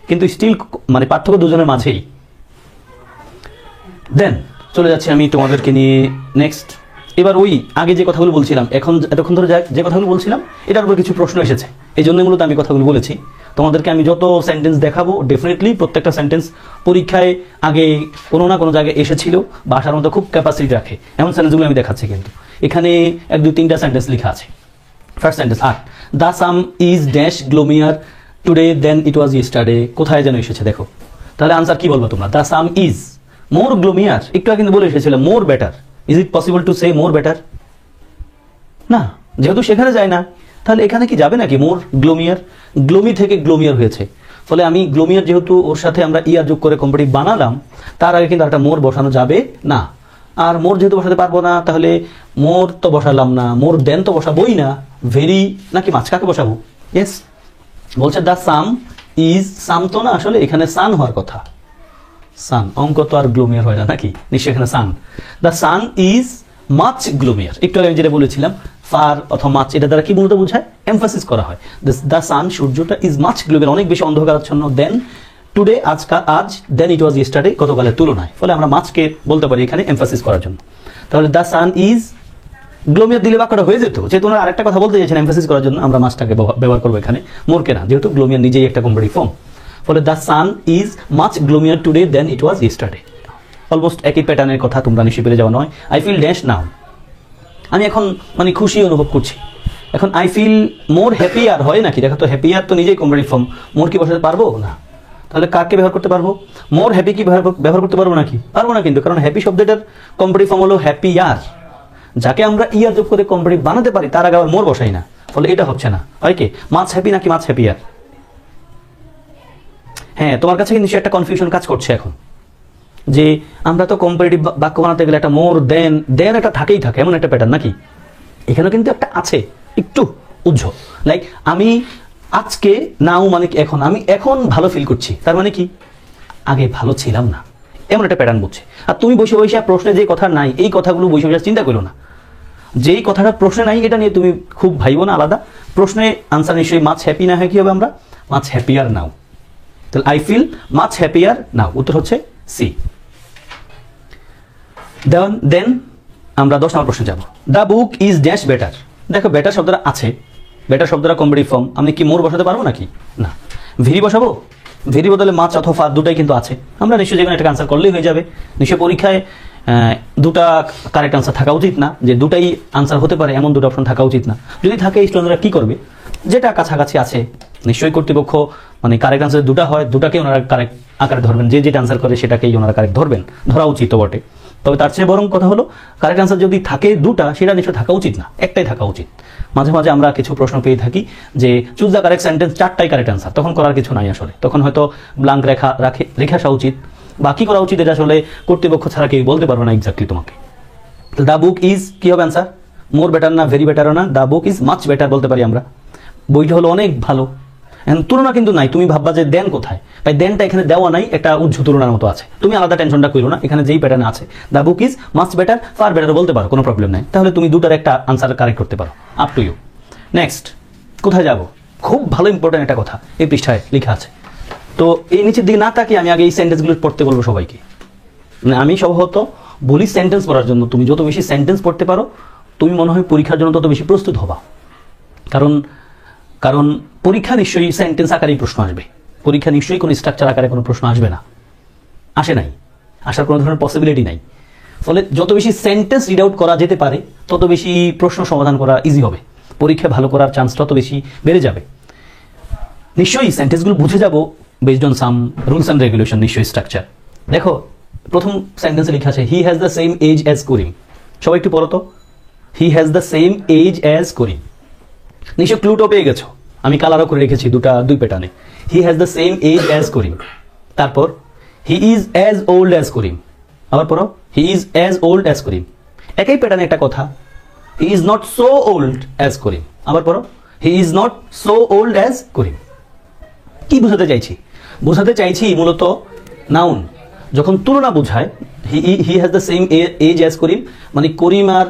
কিন্তু স্টিল মানে পার্থক্য দুজনের মাঝেই। দেন চলে যাচ্ছি আমি তোমাদেরকে নিয়ে নেক্সট। এবার ওই আগে যে কথাগুলো বলছিলাম, এখন এতক্ষণ ধরে যে কথাগুলো বলছিলাম এটার উপর কিছু প্রশ্ন এসেছে, এই জন্য মূলত আমি কথাগুলো বলেছি। তোমাদেরকে আমি যত সেন্টেন্স দেখাবো ডেফিনেটলি প্রত্যেকটা সেন্টেন্স পরীক্ষায় আগে কোনো না কোনো জায়গায় এসেছিল বা আসার মতো খুব ক্যাপাসিটি রাখে, এমন সেন্টেন্সগুলো আমি দেখাচ্ছি। কিন্তু এখানে 1, 2, 3টা সেন্টেন্স লেখা আছে। First sentence, the sun is dash gloomier today than it was yesterday. কোথায় যেন এসেছে দেখো, তাহলে আনসার কি বলবো তোমরা? The sun is more gloomier. একটু আগে কিন্তু বলে এসেছিল more better. Is it possible to say more better? না, যেহেতু সেখানে যায় না তাহলে এখানে কি যাবে নাকি মোর গ্লোমিয়ার? গ্লোমি থেকে গ্লোমিয়ার হয়েছে, ফলে আমি গ্লোমিয়ার যেহেতু ওর সাথে আমরা ইয়ার যোগ করে কম্পারেটিভ বানালাম, তার আগে কিন্তু একটা মোর বসানো যাবে না। আর মোর যেহেতু বসাতে পারবো না, তাহলে মোর তো বসালাম না, মোর দেন তো বসাবোই না। ভেরি নাকি মাছ, কাকে বসাবো? ইয়েস, বলছে দ্য সাম ইজ, সাম তো না, আসলে এখানে সান হওয়ার কথা। সান, অঙ্ক তো আর গ্লোমিয়ার হয় না নাকি, নিশ্চয়ই এখানে sun. The sun is much gloomier. একটু আগে আমি যেটা বলেছিলাম ফার অথবা মাচ, এটা দ্বারা কি মূলত বোঝায়? এমফাসিস করা হয়। দ্য সান, সূর্যটা, ইজ মাচ গ্লোমিয়ার, অনেক বেশি অন্ধকারাচ্ছন্ন, দেন টুডে, আজ, দেন ইট ওয়াজ ইয়েস্টারডে, গতকালের তুলনায়। ফলে আমরা মাছকে বলতে পারি এখানে এমফাসিস করার জন্য। তাহলে দ্য সান ইজ গ্লোমিয়ার দিলে বাক্যটা হয়ে যেত, যেহেতু ওনারা আরেকটা কথা বলতে চাইছেন এমফাসিস করার জন্য, আমরা মাছটাকে ব্যবহার করবো এখানে, মোরকে না, যেহেতু গ্লোমিয়ার নিজেই একটা কম্পারেটিভ ফর্ম। ফলে the sun is much gloomier today than it was yesterday. Almost একই প্যাটার্নের কথা তোমরা নিশ্চয়ই পেরে যাওয়া নয়। আই ফিল ড্যাশ নাও, আমি এখন মানে খুশি অনুভব করছি। এখন আই ফিল মোর হ্যাপিয়ার হয় নাকি? দেখো তো, হ্যাপিয়ার তো নিজেই কম্পারেটিভ ফর্ম, মোর কি বসাতে পারবো না? তাহলে কাকে ব্যবহার করতে পারবো? মোর হ্যাপি কি ব্যবহার করতে পারবো নাকি? পারবো না কিন্তু, কারণ হ্যাপি শব্দটার কম্পারেটিভ ফর্ম হলো হ্যাপিয়ার। যাকে আমরা ইয়ার যোগ করে কম্পারেটিভ বানাতে পারি তার আগে আবার মোর বসাই না, ফলে এটা হচ্ছে না। হয় কি মাছ হ্যাপি নাকি মাছ হ্যাপিয়ার? হ্যাঁ, তোমার কাছে কিন্তু একটা কনফিউশন কাজ করছে এখন, যে আমরা তো কম্পারেটিভ বাক্য বানাতে গেলে একটা মোর দেন একটা থাকেই থাকে, এমন একটা প্যাটার্ন নাকি? এখানে কিন্তু একটা আছে একটু উজ্জ্বল, লাইক আমি আজকে নাও মানে কি এখন, আমি এখন ভালো ফিল করছি, তার মানে কি আগে ভালো ছিলাম না, এমন একটা প্যাটার্ন বুঝছে। আর তুমি বসে বসে প্রশ্নে যে কথা নাই, এই কথাগুলো বসে বসে চিন্তা করো না। যেই কথাটা প্রশ্নে নাই এটা নিয়ে তুমি খুব ভাইবো না আলাদা। প্রশ্নে আনসার নিশ্চয়ই মাছ হ্যাপি না হয় কি হবে? আমরা মাছ হ্যাপিয়ার নাও। তাহলে আই ফিল মাছ হ্যাপিয়ার নাও, উত্তর হচ্ছে সি। দেন আমরা 10 নম্বর প্রশ্নে যাব। The book is dash better. দেখো বেটার শব্দটা আছে, বেটার শব্দটা কম্পারেটিভ ফর্ম, আমি কি মোর বসাতে পারবো নাকি? না। ভেরি বসাবো? ভেরি বদলে মাছ অথবা ফার দুটাই কিন্তু আছে, আমরা নিশ্চয়ই যেখানে একটা আনসার করলেই হয়ে যাবে। নিশ্চয়ই পরীক্ষায় দুটা কারেক্ট আনসার থাকা উচিত না, যে দুটাই আনসার হতে পারে এমন দুটো অপশন থাকা উচিত না। যদি থাকে স্টুডেন্টরা কি করবে, যেটা কাছাকাছি আছে নিশ্চয়ই কর্তৃপক্ষ মানে কারেক্ট আনসার দুটা হয়, দুটাকে ওনারা কারেক্ট আকারে ধরবেন, যে যেটা আনসার করে সেটাকেই ওনারা কারেক্ট ধরবেন, ধরা উচিত তো বটে। তবে তার চেয়ে বরং কথা হলো কারেক্ট আনসার যদি থাকে দুটা, সেটা নিশ্চয় থাকা উচিত না, একটাই থাকা উচিত। মাঝে মাঝে আমরা কিছু প্রশ্ন পেয়ে থাকি যে চুজ দ্য কারেক্ট সেন্টেন্স, 4টাই কারেক্ট আনসার, তখন করার কিছু নাই আসলে, তখন হয়তো ব্লাঙ্ক রেখে আসা উচিত, বা কি করা উচিত এটা আসলে কর্তৃপক্ষ ছাড়া কেউ বলতে পারবে না এক্স্যাক্টলি তোমাকে। দ্য বুক ইজ কি হবে আনসার? মোর বেটার না, ভেরি বেটারও না, the book is much better বলতে পারি আমরা। বইটা হলো অনেক ভালো, তুলনা কিন্তু নাই। তুমি ভাববা যে দেন কোথায়, তাই দেনটা এখানে দেওয়া নাই, একটা উজ্জ্ব তুলনার মতো আছে, তুমি আলাদা টেনশনটা করো না, এখানে যেই প্যাটার্ন আছে the book is much better, far better বলতে পারো, কোনো প্রবলেম নাই। তাহলে তুমি দুটার একটা আনসার কারেক্ট করতে পারো, আপ টু ইউ। নেক্সট কোথায় যাব? খুব ভালো ইম্পর্টেন্ট একটা কথা এই পৃষ্ঠায় লেখা আছে, তো এই নিচের দিকে না তাকিয়ে আমি আগে এই সেন্টেন্সগুলো পড়তে বলবো সবাইকে। মানে আমি সম্ভবত বলি সেন্টেন্স পড়ার জন্য, তুমি যত বেশি সেন্টেন্স পড়তে পারো তুমি মনে হয় পরীক্ষার জন্য তত বেশি প্রস্তুত হবা। কারণ পরীক্ষা নিশ্চয়ই সেন্টেন্স আকারেই প্রশ্ন আসবে, পরীক্ষা নিশ্চয়ই কোনো স্ট্রাকচার আকারে কোনো প্রশ্ন আসবে না, আসে নাই, আসার কোনো ধরনের পসিবিলিটি নাই। ফলে যত বেশি সেন্টেন্স রিড আউট করা যেতে পারে তত বেশি প্রশ্ন সমাধান করা ইজি হবে, পরীক্ষা ভালো করার চান্স তত বেশি বেড়ে যাবে। নিশ্চয়ই সেন্টেন্সগুলো বুঝে যাব based on some rules and regulation, নিশ্চয়ই স্ট্রাকচার। দেখো প্রথম সেন্টেন্সে লেখা আছে he has the same age as Karim. সবাই একটু পড়ো তো, he has the same age as Karim. নিশ্চয় ক্লুটো পেয়ে গেছো, আমি কালারও করে রেখেছি দুই প্যাটার্নে। He has the same age as Karim, তারপর he is as old as Karim, আবার পড়ো he is as old as Karim. একই প্যাটার্নে একটা কথা, he is not so old as Karim, আবার পড়ো he is not so old as Karim. কি বোঝাতে চাইছি? বোঝাতে চাইছি মূলত নাউন যখন তুলনা বোঝায়, he has the same age as Karim মানে করিম আর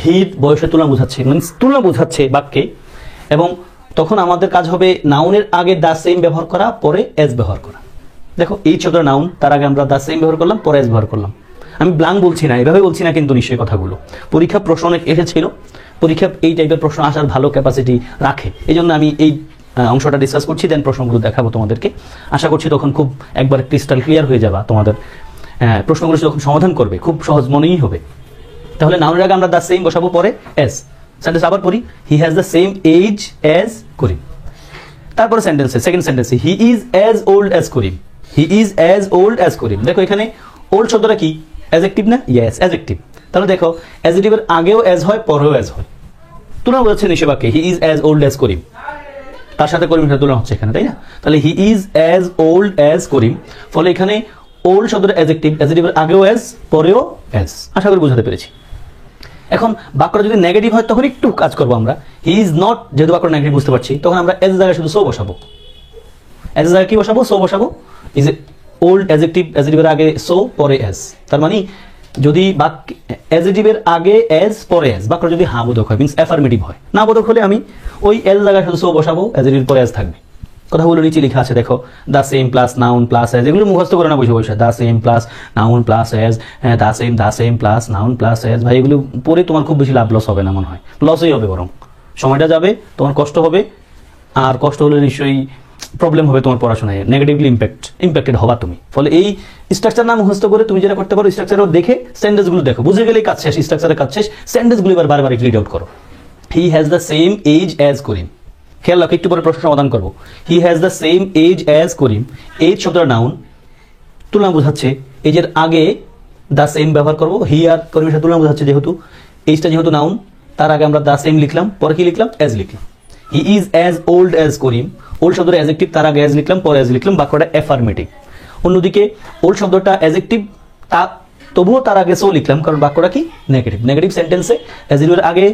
হির বয়সের তুলনা বোঝাচ্ছে, মানে তুলনা বোঝাচ্ছে বাক্যে, এবং তখন আমাদের কাজ হবে নাউনের আগে দ্য সেম ব্যবহার করা, পরে এজ ব্যবহার করা। দেখো এই শব্দ নাউন, তার আগে আমরা দ্য সেম ব্যবহার করলাম, পরে এজ ব্যবহার করলাম। আমি ব্লাঙ্ক বলছি না, এভাবে বলছি না কিন্তু নিশ্চয়ই কথাগুলো পরীক্ষা প্রশ্ন অনেক এসেছিল, পরীক্ষা এই টাইপের প্রশ্ন আসার ভালো ক্যাপাসিটি রাখে, এই জন্য আমি এই অংশটা ডিসকাস করছি, দেন প্রশ্নগুলো দেখাবো তোমাদেরকে। আশা করছি তখন খুব একবার ক্রিস্টাল ক্লিয়ার হয়ে যাবা, তোমাদের প্রশ্নগুলো যখন সমাধান করবে খুব সহজ মনেই হবে। তাহলে নাউনের আগে আমরা দ্য সেম বসাবো, পরে এজ। সেন্টেন্স আবার পড়ি, he has the same age as Karim. তারপরে সেন্টেন্সে সেকেন্ড সেন্টেন্সে he is as old as Karim. He is as old as Karim. দেখো এখানে ওল্ড শব্দটা কি? অ্যাডজেক্টিভ না? Yes adjective. তাহলে দেখো অ্যাডজেক্টিভের আগেও অ্যাজ হয়, পরেও অ্যাজ হয়। তুলনা বোঝাচ্ছে নিশ্চয় বাক্যে, he is as old as Karim, তার সাথে করিম তুলনা হচ্ছে এখানে, তাই না? তাহলে he is as old as Karim, ফলে এখানে ওল্ড শব্দটা অ্যাডজেক্টিভ, অ্যাডজেক্টিভের আগেও অ্যাজ, পরেও অ্যাজ। আশা করি বোঝাতে পেরেছি। এখন বাক্যটা যদি নেগেটিভ হয় তখন একটু কাজ করবো আমরা। হি ইজ নট, যেহেতু বাক্যটা নেগেটিভ বুঝতে পারছি, তখন আমরা এজ জায়গায় শুধু সো বসাবো। এজ জায়গায় কি বসাবো? সো বসাবো। ইজ ওল্ড অ্যাডজেক্টিভ, অ্যাডজেক্টিভের আগে সো, পরে অ্যাজ। তার মানে যদি বাক্য অ্যাডজেক্টিভের আগে অ্যাজ, পরে অ্যাজ, বাক্য যদি হ্যাঁ বোধক হয়, মিন্স অ্যাফার্মেটিভ হয়। না বোধক হলে আমি ওই এজ জায়গায় শুধু সো বসাবো, অ্যাডজেক্টিভ পরে অ্যাজ থাকবে। কথাগুলো নিচে লেখা আছে দেখো, the same plus noun plus as, এগুলো মুখস্থ করে না বসে বসে। The same plus noun plus as, হ্যাঁ the same plus noun plus as. ভাই এগুলো পরে তোমার খুব বেশি লাভ লস হবে না, মনে হয় লসই হবে, বরং সময়টা যাবে, তোমার কষ্ট হবে, আর কষ্ট হলে নিশ্চয়ই প্রবলেম হবে তোমার পড়াশোনায়, নেগেটিভলি ইম্প্যাক্টেড হবা তুমি। ফলে এই স্ট্রাকচার না মুখস্থ করে তুমি যেটা করতে পারো, স্ট্রাকচার দেখে সেন্টেন্সগুলো দেখো, বুঝে গেলেই কাজ শেষ, স্ট্রাকচারের কাজ শেষ। সেন্টেন্সগুলো এবার বারবার রিড আউট করো। He has the same age as Karim. খেয়াল রাখো, একটু পরে প্রশ্ন সমাধান করবো। He has the same age as Karim, age শব্দটা নাউন, তুলনা বোঝাচ্ছে। এজের আগে দ্য সেম ব্যবহার করবো, হি আর করিমের সাথে তুলনা বোঝাচ্ছে। যেহেতু এইজটা যেহেতু নাউন, তার আগে আমরা দ্য সেম লিখলাম, পরে কি লিখলাম? অ্যাজ লিখলাম। হি is as old as Karim, old শব্দটা অ্যাডজেক্টিভ, তার আগে অ্যাজ লিখলাম, পরে অ্যাজ লিখলাম, বাক্যটা অ্যাফার্মেটিভ। অন্যদিকে ওল্ড শব্দটা অ্যাডজেক্টিভ, তবুও তার আগে সো লিখলাম, কারণ বাক্যটা কি? নেগেটিভ। নেগেটিভ সেন্টেন্সে অ্যাডজেক্টিভের আগে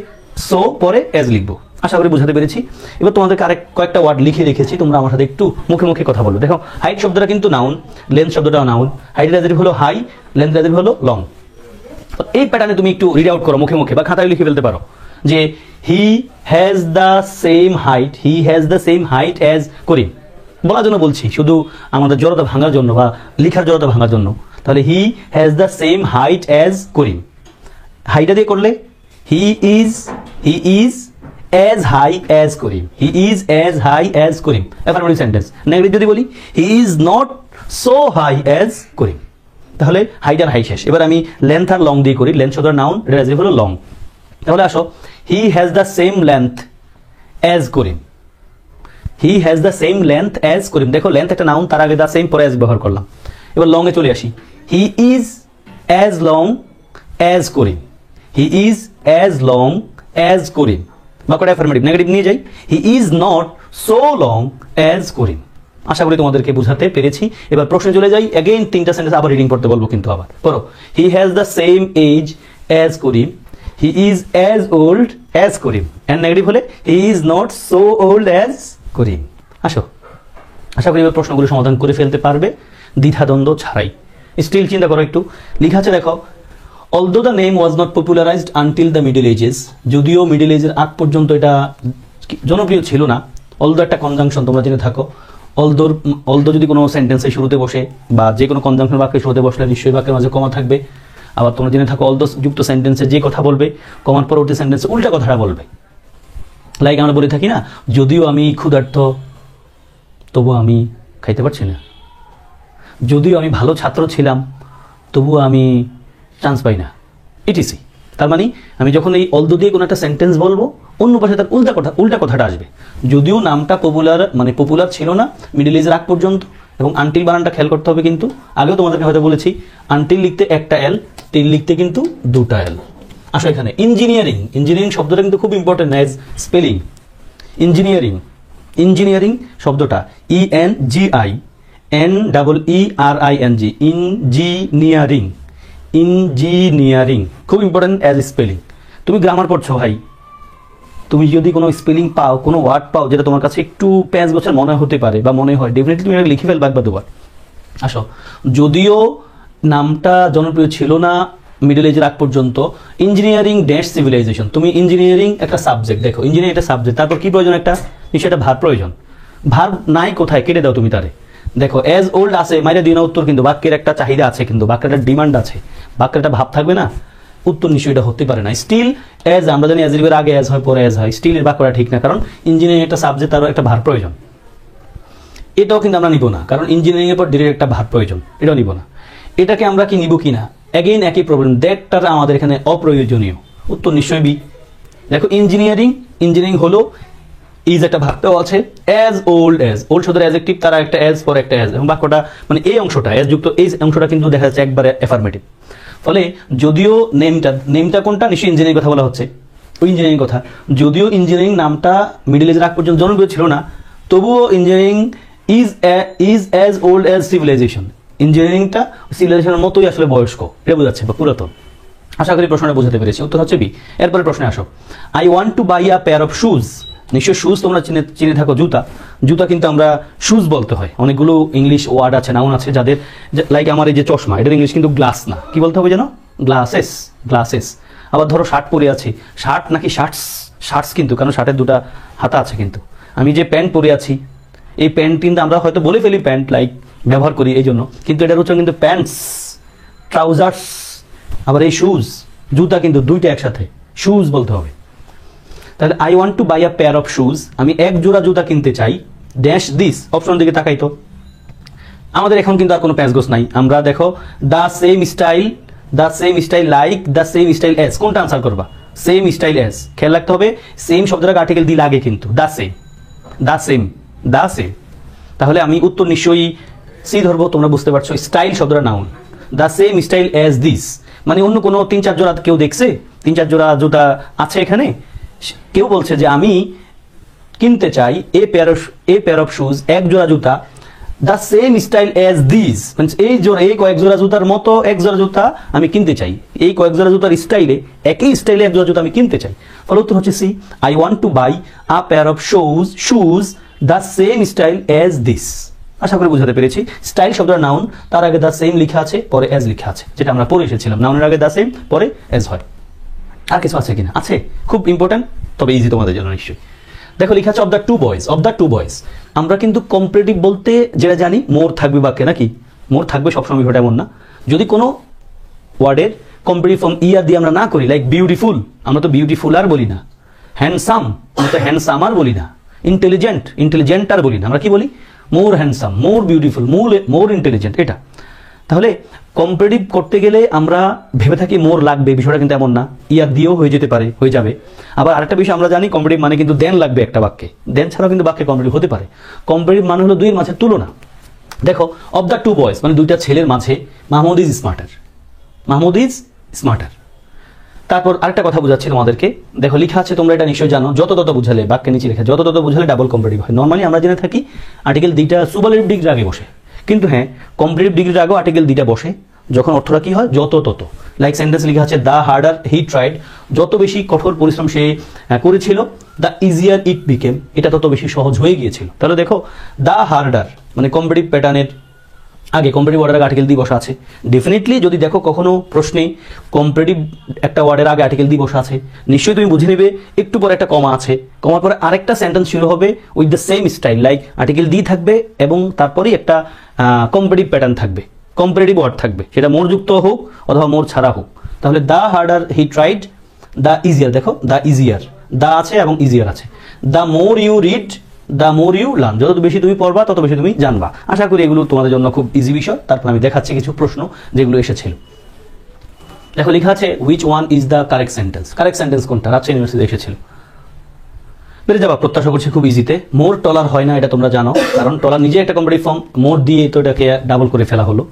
সো, পরে অ্যাজ লিখবো। আশা করি বোঝাতে পেরেছি। এবার তোমাদের কয়েকটা ওয়ার্ড লিখে রেখেছি, তোমরা আমার সাথে একটু মুখে মুখে কথা বলবে। দেখো, হাইট শব্দটা কিন্তু নাউন, লেন্থ শব্দটাও নাউন। হাইটের অ্যাডজেক্টিভ হলো হাই, লেন্থের অ্যাডজেক্টিভ হলো লং। এই প্যাটার্নে তুমি একটু রিড আউট করো মুখে মুখে, বা খাতায় লিখে ফেলতে পারো যে he has the same height, he has the same height as Karim. বলার জন্য বলছি, শুধু আমাদের জড়তা ভাঙার জন্য বা লিখার জড়তা ভাঙার জন্য। তাহলে he has the same height as Karim, হাইটা দিয়ে করলে he is as high as Karim, he is as high as Karim, affirmative sentence. Negative যদি বলি, he is not so high as করিম, তাহলে হাইট আর হাই শেষ। এবার আমি লেন্থ আর লং দিয়ে করি। লেন্থ শব্দের নাউন, এটা অ্যাডজেক্টিভ হলো লং। তাহলে আসো, he has the same length as Karim, he has the same length as করিম। দেখো, লেন্থ একটা নাউন, তার আগে the same, পরে as ব্যবহার করলাম। এবার লং এ চলে আসি, he is as long as Karim, he is as long as করিম, বাক্যটা অ্যাফার্মেটিভ। নেগেটিভ নিয়ে যাই, he is not so long as Karim. আশা করি তোমাদেরকে বোঝাতে পেরেছি। এবার প্রশ্নে চলে যাই। অ্যাগেইন তিনটা সেন্টেন্স আবার রিডিং করতে বলবো, কিন্তু আবার পড়ো। He has the same age as Karim, he is as old as Karim, and negative হলে he is not so old as Karim. আসো, আশা করি এবার প্রশ্নগুলো সমাধান করে ফেলতে পারবে দ্বিধাদ্বন্দ্ব ছাড়াই। স্টিল চিন্তা করো একটু, লিখা আছে দেখো, although the name was not popularized until the middle ages, যদিও মিডল এজের আগ পর্যন্ত এটা জনপ্রিয় ছিল না। although একটা কনজাংশন, তোমরা জেনে থাকো। although যদি কোনো সেন্টেন্সের শুরুতে বসে, বা যে কোনো কনজাংশন বাক্যের শুরুতে বসলে নিশ্চয়ই বাক্যের মাঝে কমা থাকবে। আবার তোমরা জেনে থাকো, although যুক্ত সেন্টেন্সে যে কথা বলবে, কমার পরবর্তী সেন্টেন্সে উল্টা কথাটা বলবে। লাইক আমরা বলে থাকি না, যদিও আমি ক্ষুধার্ত তবু আমি খাইতে পারছি না, যদিও আমি ভালো ছাত্র ছিলাম তবুও আমি চান্স পাই না, ইটিসি। তার মানে আমি যখন এই অলদো দিয়ে কোনো একটা সেন্টেন্স বলবো, অন্য পাশে তার উল্টা কথাটা আসবে। যদিও নামটা পপুলার ছিল না মিডল এজের আগ পর্যন্ত, এবং আনটিল বানানটা খেয়াল করতে হবে। কিন্তু আগেও তোমাদেরকে হয়তো বলেছি, আনটিল লিখতে একটা এল, টিল লিখতে কিন্তু দুটা এল। আসো এখানে ইঞ্জিনিয়ারিং শব্দটা কিন্তু খুব ইম্পর্টেন্ট অ্যাজ স্পেলিং। ইঞ্জিনিয়ারিং শব্দটা ENGINERING, ইঞ্জিনিয়ারিং খুব ইম্পর্টেন্ট অ্যাজ স্পেলিং। তুমি গ্রামার পড়ছো ভাই, তুমি যদি কোনো স্পেলিং পাও, কোনো ওয়ার্ড পাও যেটা তোমার কাছে একটু 5 বছর মনে হতে পারে বা মনে হয়, ডেফিনেটলি তুমি এটা লিখে ফেলবা একবার দুবার। আসো, যদিও নামটা জনপ্রিয় ছিল না মিডল এজের আগ পর্যন্ত, ইঞ্জিনিয়ারিং ড্যাশ সিভিলাইজেশন। তুমি ইঞ্জিনিয়ারিং একটা সাবজেক্ট, দেখো ইঞ্জিনিয়ারিং একটা সাবজেক্ট, তারপর কি প্রয়োজন? একটা নিশ্চয় একটা ভার্ব প্রয়োজন। ভার্ব নাই কোথায়? কেটে দাও তুমি তারে। দেখো, অ্যাজ ওল্ড আছে, মাইরে দিও না উত্তর, কিন্তু বাক্যের একটা চাহিদা আছে, কিন্তু বাক্যের একটা ডিমান্ড আছে, বাক্যের একটা ভাব থাকবে না, উত্তর নিশ্চয়ই এটা হতে পারে না। স্টিল অ্যাজ, আমরা জানি অ্যাজ এর আগে অ্যাজ হয়, পরে অ্যাজ হয়, স্টিল এর বাক্যটা ঠিক না, কারণ ইঞ্জিনিয়ারিং একটা সাবজেক্ট, তারও একটা ভার্ব প্রয়োজন। এটাও কিন্তু আমরা নিব না, কারণ ইঞ্জিনিয়ারিং এর পর ডিরেক্ট একটা ভার্ব প্রয়োজন, এটাও নিব না। এটাকে আমরা কি নিব কিনা, অ্যাগেইন একই প্রবলেম, দ্যাটটা আমাদের এখানে অপ্রয়োজনীয়, উত্তর নিশ্চয়ই বি। দেখো, ইঞ্জিনিয়ারিং হলো ইজ একটা ভাগ দেওয়া আছে, অ্যাজ ওল্ড শব্দের অ্যাডজেক্টিভ, তারা একটা অ্যাজ পরে একটা অ্যাজ, এবং বাক্যটা মানে এই অংশটা অ্যাজ যুক্ত এই অংশটা কিন্তু দেখা যাচ্ছে একবারে অ্যাফার্মেটিভ। ফলে যদিও নেমটা কোনটা, নিশ্চয়ই ইঞ্জিনিয়ারিং কথা বলা হচ্ছে, ওই ইঞ্জিনিয়ারিং কথা, যদিও ইঞ্জিনিয়ারিং নামটা মিডল এজের আগ পর্যন্ত জনপ্রিয় ছিল না, তবুও engineering is as old as civilization. ইঞ্জিনিয়ারিংটা সিভিলাইজেশনের মতোই আসলে বয়স্ক, এটা বোঝাচ্ছে বা পুরাতন। আশা করি প্রশ্নটা বোঝাতে পেরেছি। উত্তর হচ্ছে বি। এরপরে প্রশ্নে আসো, I want to buy a pair of shoes. নিশ্চয় শুজ তোমরা চিনে থাকো, জুতা কিন্তু আমরা শুজ বলতে হয়। অনেকগুলো ইংলিশ ওয়ার্ড আছে, নাউন আছে যাদের, লাইক আমার এই যে চশমা, এটার ইংলিশ কিন্তু গ্লাস না, কি বলতে হবে যেন, গ্লাসেস। আবার ধরো শার্ট পরে আছি, শার্ট নাকি শার্টস কিন্তু, কারণ শার্টের দুটা হাতা আছে। কিন্তু আমি যে প্যান্ট পরে আছি, এই প্যান্ট কিন্তু আমরা হয়তো বলে ফেলি প্যান্ট, লাইক ব্যবহার করি এই জন্য, কিন্তু এটার উচ্চারণ কিন্তু প্যান্টস, ট্রাউজার্স। আবার এই শুজ, জুতা কিন্তু দুইটা একসাথে, শুজ বলতে হবে। তাহলে I want to buy a pair of shoes, আমি এক জোড়া জুতা কিনতে চাই, ড্যাশ দিস, অপশন দিকে তাকাই তো। আমাদের এখন কিন্তু আর কোনো প্যাচগোছ নাই, আমরা দেখো the same style like, the same style S, কোনটা আনসার করবা? Same style S. খেয়াল রাখতে হবে সেম শব্দটাকে আর্টিকেল দি লাগে কিন্তু, দ্য সেম। তাহলে আমি উত্তর নিশ্চয়ই সি ধরবো, তোমরা বুঝতে পারছো, স্টাইল শব্দটা noun, the same style S this, মানে অন্য কোনো 3-4 জোড়া কেউ দেখছে, 3-4 জোড়া জুতা আছে এখানে, কেউ বলছে যে আমি কিনতে চাই এ পেয়ার অফ শুজ, এক জোড়া জুতা, the same style as this, মানে এই কয়েক জোড়া জুতার মতো এক জোড়া জুতা আমি কিনতে চাই, এই কয়েক জোড়া জুতার স্টাইলে, একই স্টাইলে এক জোড়া জুতা আমি কিনতে চাই। ফলে উত্তর হচ্ছে C, I want to buy a pair of shoes the same style as this. আশা করি বুঝাতে পেরেছি। স্টাইল শব্দের নাউন, তার আগে দ্য সেম লেখা আছে, পরে এজ লেখা আছে, যেটা আমরা পড়ে এসেছিলাম, নাউনের আগে দ্য সেম, পরে এজ হয়। আর কিছু আছে কিনা? আছে, খুব ইম্পর্টেন্ট, তবে ইজি তোমাদের জন্য নিশ্চয়ই। দেখো লেখা আছে অফ দ্য টু বয়েজ। আমরা কিন্তু কম্পারেটিভ বলতে যেটা জানি, মোর থাকবে বাক্যে, নাকি মোর থাকবে সবসময়, বিষয়টা এমন না। যদি কোনো ওয়ার্ডের কম্পারেটিভ ফর্ম ইয়ার দিয়ে আমরা না করি, লাইক বিউটিফুল, আমরা তো বিউটিফুল আর বলি না, হ্যান্ডসাম, আমরা তো হ্যান্ডসাম আর বলি না, ইন্টেলিজেন্ট আর বলি না, আমরা কি বলি? More handsome, more beautiful, more intelligent, এটা। তাহলে কম্পারেটিভ করতে গেলে আমরা ভেবে থাকি মোর লাগবে, বিষয়টা কিন্তু এমন না, ইয়ার দিয়েও হয়ে যাবে। আবার আরেকটা বিষয় আমরা জানি, কম্পারেটিভ মানে কিন্তু দেন লাগবে একটা বাক্যে, দেন ছাড়াও কিন্তু বাক্যে কম্পারেটিভ হতে পারে। কম্পারেটিভ মানে হলো দুইয়ের মাঝে তুলনা। দেখো অফ দ্য টু বয়েজ মানে দুইটা ছেলের মাঝে মাহমুদ ইজ স্মার্টার। তারপর আরেকটা কথা বুঝাচ্ছি তোমাদেরকে, দেখো লেখা আছে, তোমরা এটা নিশ্চয়ই জানো, যত তত বুঝালে, বাক্যের নিচে লেখা যত তত বুঝালে ডাবল কম্পারেটিভ হয়। নর্মালি আমরা জেনে থাকি আর্টিকেল দুইটা সুপারলেটিভ ডিগ্রির আগে বসে, কিন্তু হ্যাঁ, কম্পারেটিভ ডিগ্রির আগেও আর্টিকেল দুইটা বসে, যখন অর্থটা কি হয়, যত তত। লাইক সেন্টেন্স লেখা আছে, দ্য হার্ডার হি ট্রাইড, যত বেশি কঠোর পরিশ্রম সে করেছিল, দ্য ইজিয়ার ইট বিকেম, এটা তত বেশি সহজ হয়ে গিয়েছিল। তাহলে দেখো দ্য হার্ডার মানে কম্পারেটিভ প্যাটার্নের আগে, কম্পারেটিভ ওয়ার্ডের আর্টিকেল দিয়ে বসা আছে। ডেফিনেটলি যদি দেখো কখনো প্রশ্নে কম্পারেটিভ একটা ওয়ার্ডের আগে আর্টিকেল দিয়ে বসা আছে, নিশ্চয়ই তুমি বুঝে নেবে একটু পরে একটা কমা আছে, কমার পরে আরেকটা সেন্টেন্স শুরু হবে with the same style, like article দিয়ে থাকবে এবং তারপরেই একটা কম্পারেটিভ প্যাটার্ন থাকবে, কম্পারেটিভ ওয়ার্ড থাকবে, সেটা মোর যুক্ত হোক অথবা মোর ছাড়া হোক। তাহলে the harder he tried, the easier, দেখো দ্য ইজিয়ার, দ্য আছে এবং ইজিয়ার আছে। The more you read, the more you learn, যত বেশি তুমি পড়বা তত বেশি তুমি জানবা। আশা করি এগুলো তোমাদের জন্য খুব ইজি বিষয়। তারপর আমি দেখাচ্ছি কিছু প্রশ্ন যেগুলো এসেছিল। দেখো লেখা আছে, which one is the correct sentence কোনটা? রাজশাহী ইউনিভার্সিটি এসেছিল। বেড়ে যাবা প্রত্যাশা করছি খুব ইজিতে। মোর টলার হয় না, এটা তোমরা জানো, কারণ টলার নিজে একটা কম্পারেটিভ ফর্ম, মোর দিয়ে তো এটাকে ডাবল করে ফেলা হলো।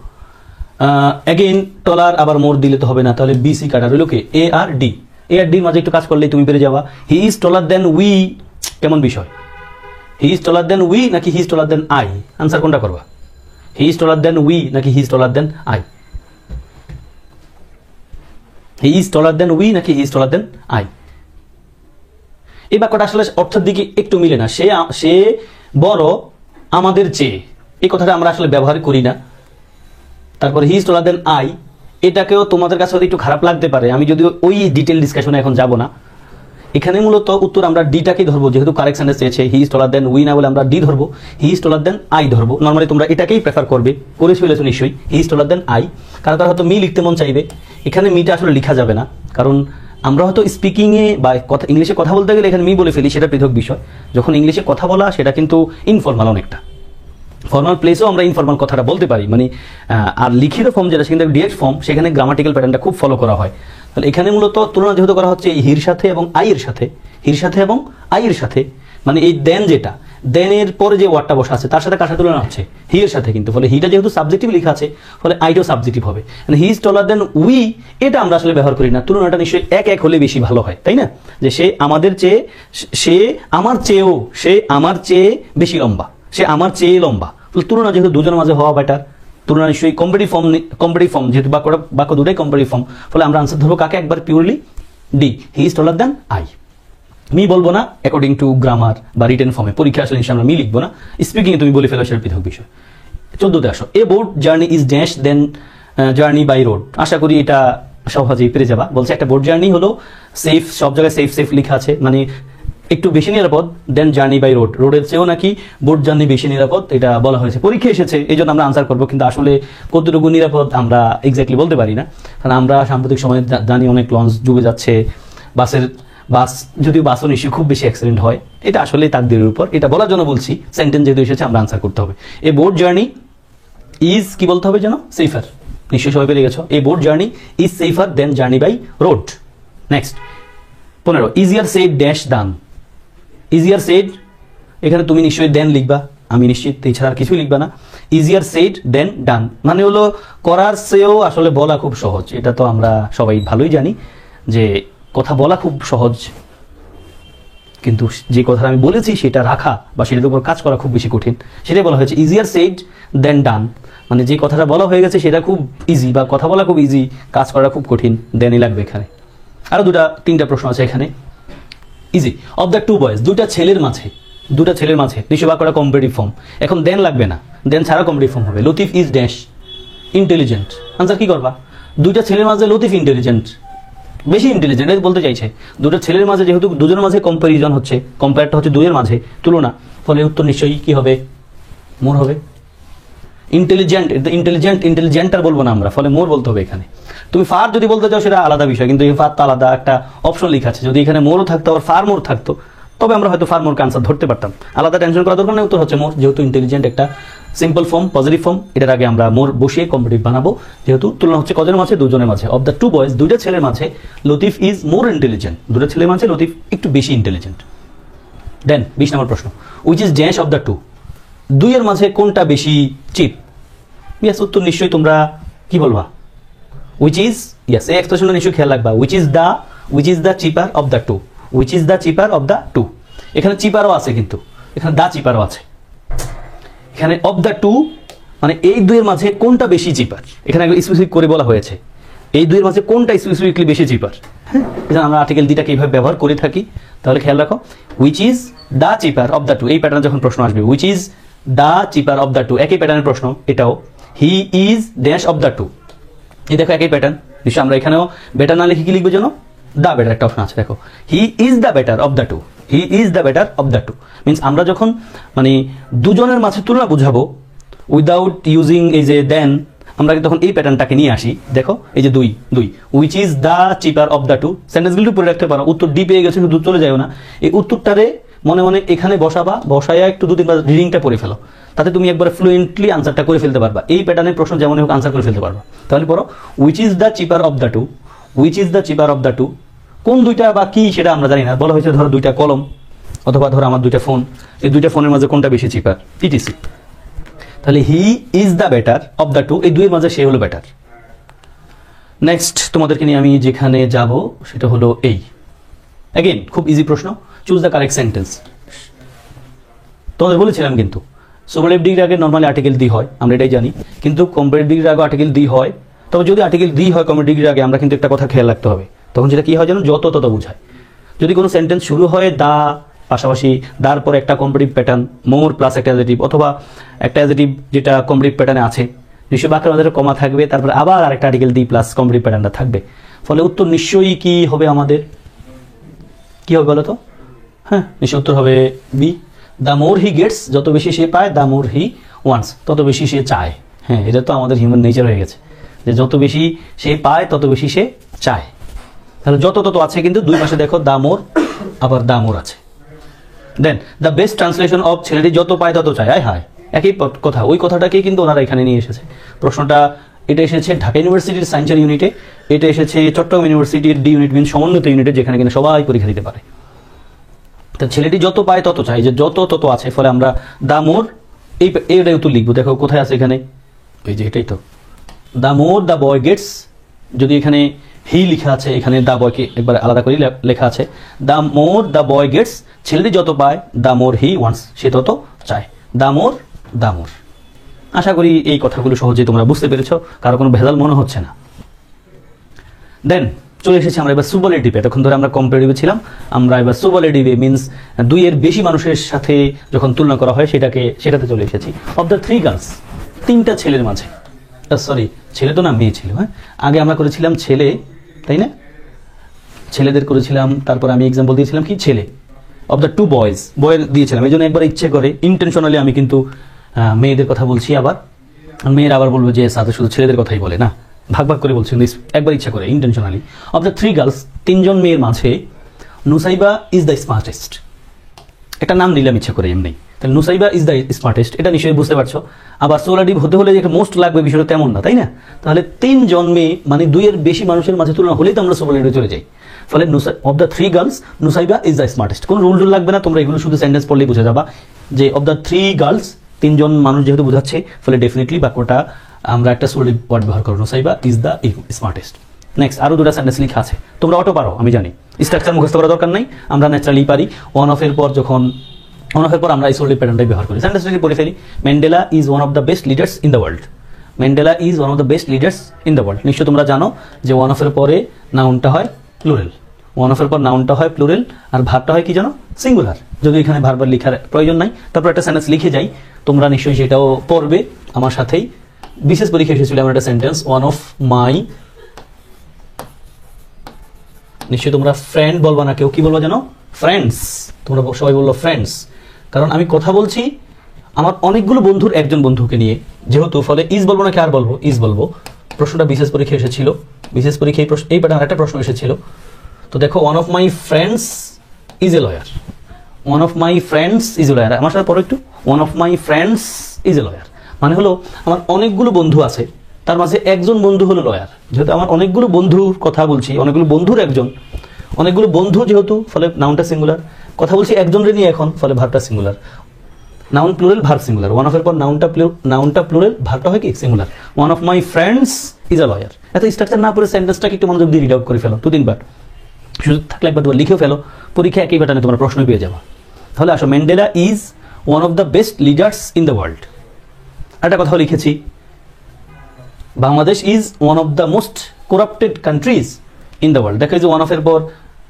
এগেইন টলার আবার মোর দিলে তো হবে না, তাহলে বিসি কাটা রইল কে? এ আর ডি মাঝে একটু কাজ করলেই তুমি পেরে যাবা। হি ইজ টলার দেন উই, কেমন বিষয়? হি ইজ টলার দেন উই নাকি he is taller than I? Answer কোনটা করবা? He is taller than we নাকি he is taller than I? He is taller than we নাকি he is taller than I? এই বাক্যটা আসলে অর্থের দিকে একটু মিলে না। সে বড় আমাদের চেয়ে, এই কথাটা আমরা আসলে ব্যবহার করি না। তারপর he is taller than I, এটাকেও তোমাদের কাছে একটু খারাপ লাগতে পারে, আমি যদিও ওই ডিটেল ডিসকাশনে এখন যাব না। এখানে মূলত উত্তর আমরা ডিটাকেই ধরবো, যেহেতু কারেক্ট সেন্টেন্স চেয়েছে। হি ইজ টলার দেন উই না বলে আমরা ডি ধরবো, he is taller than I ধরবো। নর্মালি তোমরা এটাকেই প্রেফার করবে, করে ফেলেছো নিশ্চয়ই, হি ইজ টলার দেন আই। কারণ তারা হয়তো মি লিখতে মন চাইবে, এখানে মিটা আসলে লেখা যাবে না, কারণ আমরা হয়তো স্পিকিংয়ে বা কথা ইংলিশে কথা বলতে গেলে এখানে মি বলে ফেলি, সেটা পৃথক বিষয়। যখন ইংলিশে কথা বলা সেটা কিন্তু ইনফর্মাল, অনেকটা ফর্মাল প্লেসেও আমরা ইনফর্মাল কথাটা বলতে পারি, মানে আর লিখিত ফর্ম যেটা সেখানে ডিরেক্ট ফর্ম, সেখানে গ্রামাটিক্যাল প্যাটার্নটা খুব ফলো করা হয়। তাহলে এখানে মূলত তুলনা যেহেতু করা হচ্ছে হির সাথে এবং আই এর সাথে, হির সাথে এবং আই এর সাথে, মানে এই দেন যেটা, দেনের পরে যে ওয়ার্ডটা বসা আছে তার সাথে কার সাথে তুলনা হচ্ছে? হি এর সাথে। কিন্তু ফলে হিটা যেহেতু সাবজেক্টিভ লেখা আছে ফলে আইটাও সাবজেক্টিভ হবে। হি ইজ টলার দেন উই, এটা আমরা আসলে ব্যবহার করি না। তুলনাটা নিশ্চয়ই এক এক হলে বেশি ভালো হয়, তাই না? যে সে আমাদের চেয়ে, সে আমার চেয়েও, সে আমার চেয়ে বেশি লম্বা, সে আমার চেয়ে লম্বা। তুলনা যেহেতু দুজনের মাঝে হওয়া বেটার, তুলনা নিশ্চয়ই কম্পারেটিভ ফর্ম, যেহেতু বাক্য দুটাই কম্পারেটিভ ফর্ম, ফলে আমরা আনসার ধরবো কাকে? একবার purely D, he is taller than I. Me বলবো না অ্যাকর্ডিং টু গ্রামার বা রিটেন ফর্মে, পরীক্ষা আসলে আমরা মি লিখবো না, স্পিকিং এ তুমি বলে ফেলো, সেটা পৃথক বিষয়। 14তে আসো। A boat journey is dash than journey by road. আশা করি এটা সহজেই পেরে যাবা। বলছে একটা বোট জার্নি হলো সেফ, সব জায়গায় সেফ সেফ লেখা আছে, মানে একটু বেশি নিরাপদ দেন জার্নি বাই রোড, রোডের চেয়েও নাকি বোট জার্নি বেশি নিরাপদ, এটা বলা হয়েছে। পরীক্ষা এসেছে এই জন্য আমরা আনসার করবো, কিন্তু আসলে কতটুকু নিরাপদ আমরা এক্স্যাক্টলি বলতে পারি না, কারণ আমরা সাম্প্রতিক সময়ে জানি অনেক লঞ্চ ডুবে যাচ্ছে, বাস যদিও বাসও নিশ্চয়ই খুব বেশি অ্যাক্সিডেন্ট হয়, এটা আসলে তাকদীরের উপর, এটা বলার জন্য বলছি। সেন্টেন্স যেহেতু এসেছে আমরা আনসার করতে হবে। এ বোট জার্নি ইজ, কি বলতে হবে যেন? সেফার। নিশ্চয়ই সবাই পেরে গেছো। A boat journey is safer than journey by road. Next 15, easier said dash than. Easier said, এখানে তুমি নিশ্চয়ই দেন লিখবা, আমি নিশ্চিত, এছাড়া আর কিছুই লিখবা না। ইজিয়ার সেড দেন ডান মানে হলো করার চেয়েও আসলে বলা খুব সহজ। এটা তো আমরা সবাই ভালোই জানি যে কথা বলা খুব সহজ, কিন্তু যে কথা আমি বলেছি সেটা রাখা বা সেটার উপর কাজ করা খুব বেশি কঠিন। সেটাই বলা হয়েছে ইজিয়ার সেড দেন ডান, মানে যে কথাটা বলা হয়ে গেছে সেটা খুব ইজি, বা কথা বলা খুব ইজি, কাজ করা খুব কঠিন, দেনই লাগবে এখানে। আরো তিনটা প্রশ্ন আছে এখানে। Easy of the two boys, দুটা ছেলের মাঝে নিশ্চয় বাক্যটা কম্পারেটিভ ফর্ম, এখন দেন লাগবে না, দেন ছাড়া কম্পারেটিভ ফর্ম হবে। Latif is dash intelligent. Answer কি করবা? দুইটা ছেলের মাঝে লতিফ ইন্টেলিজেন্ট, বেশি ইন্টেলিজেন্ট বলতে চাইছে। দুটো ছেলের মাঝে যেহেতু দুজনের মাঝে কম্পারিজন হচ্ছে, কম্পেয়ারটা হচ্ছে দুইয়ের মাঝে তুলনা, ফলে উত্তর নিশ্চয়ই কি হবে? মোর হবে। ইন্টেলিজেন্ট আর বলবো না আমরা, ফলে মোর বলতে হবে এখানে। তুমি ফার যদি বলতে চাও সেটা আলাদা বিষয়, কিন্তু এই ফার তো আলাদা একটা অপশন লেখা আছে। যদি এখানে মোরও থাকতো আর ফার মোর থাকতো তবে আমরা হয়তো ফার মোরকে আনসার ধরতে পারতাম। আলাদা টেনশন করা দরকার নেই, উত্তর হচ্ছে মোর। যেহেতু ইন্টেলিজেন্ট একটা সিম্পল ফর্ম, পজিটিভ ফর্ম, এটার আগে আমরা মোর বসিয়ে কম্পারেটিভ বানাবো। যেহেতু তুলনা হচ্ছে কজনের মাঝে? দুজনের মাঝে। অফ দ্য টু বয়েজ, দুইটা ছেলের মাঝে, লতিফ ইজ মোর ইন্টেলিজেন্ট, দুটো ছেলের মাঝে লতিফ একটু বেশি ইন্টেলিজেন্ট। দেন 20 নম্বর প্রশ্ন, which is dash of the two, দুইয়ের মাঝে কোনটা বেশি চিপ? ইয়াস, উত্তর নিশ্চয়ই তোমরা কি বলবা? উইচ ইজ, ইয়াস, এই এক্সপ্রেশনটা নিশ্চয়ই খেয়াল রাখবা। Which is the cheaper of the two, which is the cheaper of the two. এখানে চিপারও আছে, কিন্তু এখানে দা চিপারও আছে। এখানে অফ দ্য টু মানে এই দুইয়ের মাঝে কোনটা বেশি চিপার, এখানে স্পেসিফিক করে বলা হয়েছে। এই দুইয়ের মাঝে কোনটা স্পেসিফিকলি বেশি চিপার। হ্যাঁ, আমরা আর্টিকেল দুইটাকে এইভাবে ব্যবহার করে থাকি, তাহলে খেয়াল রাখো। Which is the cheaper of the two, এই প্যাটার্নে যখন প্রশ্ন আসবে, which is the cheaper of the two, একই প্যাটার্নের প্রশ্ন এটাও। He is dash of the two, এই দেখো একই প্যাটার্ন। নিশ্চয় আমরা এখানেও বেটার না লিখে কি লিখবো যেন? দা বেটার একটা অপশন আছে, দেখো। He is the better of the two, he is the better of the two means আমরা যখন মানে দুজনের মাঝে তুলনা বুঝাবো উইদাউট ইউজিং এই যে দেন, আমরা তখন এই প্যাটার্নটাকে নিয়ে আসি। দেখো এই যে দুই, which is the cheaper of the two, সেন্টেন্সগুলো পড়ে রাখতে পারো। উত্তর ডি পেয়ে গেছে, শুধু চলে যাও না, এই উত্তরটারে মনে মনে এখানে বসায়া একটু 2-3 রিডিংটা পড়ে ফেলো, তাতে তুমি একবার ফ্লুয়েন্টলি আনসারটা করে ফেলতে পারবা। এই প্যাটার্নের প্রশ্ন যেমন হোক আনসার করে ফেলতে পারবা। তাহলে পড়ো, which is the cheaper of the two, which is the cheaper of the two. কোন দুইটা বা কি সেটা আমরা জানি না, বলা হয়েছে ধরো দুইটা কলম, অথবা ধরো আমার দুইটা ফোন, এই দুইটা ফোনের মাঝে কোনটা বেশি চিপার, ইটিসি। তাহলে he is the better of the two, এই দুইয়ের মাঝে সে হলো বেটার। নেক্সট তোমাদেরকে নিয়ে আমি যেখানে যাব সেটা হলো এই, অ্যাগেন খুব ইজি প্রশ্ন, চুজ দ্য কারেক্ট সেন্টেন্স। তোমাদের বলেছিলাম কিন্তু সুপারলেটিভ ডিগ্রির আগে নর্মালি আর্টিকেল দি হয়, আমরা এটাই জানি, কিন্তু কম্পারেটিভ ডিগ্রির আগে আর্টিকেল দি হয়। তবে যদি আর্টিকেল দি হয় কম্পারেটিভ ডিগ্রির আগে, আমরা কিন্তু একটা কথা খেয়াল রাখতে হবে, তখন যেটা কি হয় যেন, যত তত বোঝায়। যদি কোনো সেন্টেন্স শুরু হয় দা, পাশাপাশি দার পরে একটা কম্পারেটিভ প্যাটার্ন, মোর প্লাস একটা অ্যাডজেক্টিভ, অথবা একটা অ্যাডজেক্টিভ যেটা কম্পারেটিভ প্যাটার্নে আছে, নিশ্চয়ই বাক্যের মধ্যে কমা থাকবে, তারপরে আবার আরেকটা আর্টিকেল দি প্লাস কম্পারেটিভ প্যাটার্নটা থাকবে। ফলে উত্তর নিশ্চয়ই কি হবে আমাদের? কি হবে বলো তো? হ্যাঁ, নিশ্চয় উত্তর হবে B. The more he gets, যত বেশি সে পায়, দ্য মোর হি ওয়ান্টস, তত বেশি সে চায়। হ্যাঁ, এটা তো আমাদের হিউম্যান নেচার হয়ে গেছে যে যত বেশি সে পায় তত বেশি সে চায়। তাহলে যত তত আছে, কিন্তু দুই পাশে দেখো দা মোর, আবার দা মোর আছে। দেন দ্য বেস্ট ট্রান্সলেশন অফ, ছেলেটি যত পায় তত চায়। হায়, একই কথা, ওই কথাটাকেই কিন্তু ওনারা এখানে নিয়ে এসেছে। প্রশ্নটা এটা এসেছে ঢাকা ইউনিভার্সিটির সায়েন্সের ইউনিটে, এটা এসেছে চট্টগ্রাম ইউনিভার্সিটির ডি ইউনিট মিন সমন্বিত ইউনিটে, যেখানে কিনা সবাই পরীক্ষা দিতে পারে। তো ছেলেটি যত পায় তত চাই, যে যত তত আছে, ফলে আমরা দ্য মোর এইটাই তো লিখবো। দেখো কোথায় আছে এখানে, এই যে এটাই তো, the more the boy gets, যদি এখানে হি লেখা আছে, এখানে দ্য বয়কে একবার আলাদা করে লেখা আছে, the more the boy gets, ছেলেটি যত পায়, দ্য মোর হি ওয়ান্টস, সে তত চায়, দ্য মোর দ্য মোর। আশা করি এই কথাগুলো সহজেই তোমরা বুঝতে পেরেছো, কারো কোনো ভেজাল মনে হচ্ছে না। দেন চলে এসেছি আমরা এবার সুপারলেটিভে। এতক্ষণ ধরে আমরা কম্পারেটিভে ছিলাম, আমরা এবার সুপারলেটিভে মিন্স দুইয়ের বেশি মানুষের সাথে যখন তুলনা করা হয় সেটাতে চলে এসেছি। অফ দ্য থ্রি গার্লস, তিনটা ছেলের মাঝে, সরি ছেলে তো না, মেয়ে ছিল। হ্যাঁ, আগে আমরা করেছিলাম ছেলে, তাই না, ছেলেদের করেছিলাম, তারপর আমি এক্সাম্পল দিয়েছিলাম কি ছেলে। অফ দ্য টু বয়েজ, বয়ের দিয়েছিলাম, এই জন্য একবার ইচ্ছে করে ইন্টেনশনালি আমি কিন্তু মেয়েদের কথা বলছি, আবার মেয়েরা আবার বলবো যে সাথে শুধু ছেলেদের কথাই বলে, না, ভাগ ভাগ করে বলছি, একবার ইচ্ছা করে intentionally. Of the three girls, তিনজন মেয়ের মাঝে নুসাইবা ইজ দ্য স্মার্টেস্ট, একটা নাম নিলাম ইচ্ছা করে এমনি, তাহলে নুসাইবা ইজ দ্য স্মার্টেস্ট, এটা নিশ্চয়ই বুঝতে পারছো। আবার সুপারলেটিভ হতে হলে যে মোস্ট লাগবে বিষয়টা তেমন না, তাই না? তাহলে তিনজন মেয়ে মানে দুইয়ের বেশি মানুষের মাঝে তুলনা হলেই তো আমরা সুপারলেটিভে চলে যাই। ফলে of the three girls Nusaiba is the smartest, কোনো রুল লাগবে না, তোমরা এগুলো শুধু সেন্টেন্স পড়লেই বুঝে যাবা যে অফ দ্য থ্রি গার্লস, তিনজন মানুষ যেহেতু বোঝাচ্ছে, ফলে ডেফিনেটলি বাক্যটা আমরা একটা সুপারলেটিভ ওয়ার্ড ব্যবহার করব, Nusaiba is the smartest. Next আরো দুটো সেন্টেন্স লেখা আছে, তোমরা অটো পারো, আমি জানি, স্ট্রাকচার মুখস্থ করার দরকার নাই, আমরা ন্যাচারালি পারি। অন অফের পর আমরা এই সুপারলেটিভ প্যাটার্নটাই ব্যবহার করি। সেন্টেন্সটাকে পড়ে ফেলি। Mandela is one of the best leaders in the world, Mandela is one of the best leaders in the world. নিশ্চয় তোমরা জানো যে ওয়ান অফের পরে নাউনটা হয় প্লুরাল, ওয়ান অফের পর নাউনটা হয় প্লুরাল, আর ভার্বটা হয় কি জানো, সিঙ্গুলার। যদি এখানে ভার্বার লেখার প্রয়োজন নাই, তারপর একটা সেন্টেন্স লিখে যাই, তোমরা নিশ্চয়ই সেটাও পড়বে আমার সাথেই। বিশেষ পরীক্ষা এসেছিল আমার একটা সেন্টেন্স, ওয়ান অফ মাই, নিশ্চয়ই তোমরা ফ্রেন্ড বলবা না, কেউ কি বলবা জানো, ফ্রেন্ডস, তোমরা সবাই বললো ফ্রেন্ডস, কারণ আমি কথা বলছি আমার অনেকগুলো বন্ধুর একজন বন্ধুকে নিয়ে, যেহেতু ফলে ইজ বলবো নাকি আর বলবো, ইজ বলবো। প্রশ্নটা বিশেষ পরীক্ষা এসেছিল, বিশেষ পরীক্ষায় এই প্যাটার্ন একটা প্রশ্ন এসেছিল। তো দেখো, one of my friends is a lawyer, one of my friends is a lawyer, আমার সাথে পড়ো একটু, one of my friends is a lawyer, মানে হলো আমার অনেকগুলো বন্ধু আছে, তার মাঝে একজন বন্ধু হলো লয়ার। যেহেতু আমার অনেকগুলো বন্ধুর কথা বলছি, অনেকগুলো বন্ধুর একজন, অনেকগুলো বন্ধু যেহেতু, ফলে নাউনটা সিঙ্গুলার, কথা বলছি একজনের নিয়ে এখন, ফলে ভার্বটা singular, noun plural verb singular, one অফের পর নাউনটা প্লুরাল, ভার্বটা হয় কি singular. One of my friends is a lawyer. এত স্ট্রাকচার না পড়ে সেন্টেন্সটাকে একটু মনোযোগ দিয়ে রিড আউট করে ফেলো, 2-3 বার, সুযোগ থাকলে একবার তোমরা লিখেও ফেলো, পরীক্ষা একই প্যাটার্নে তোমরা প্রশ্ন পেয়ে যাবা। তাহলে আসো, Mandela is one of the best leaders in the world. একটা কথা লিখেছি, Bangladesh is one of the most corrupted countries in the world. দেখা যায় যে ওয়ান অফের পর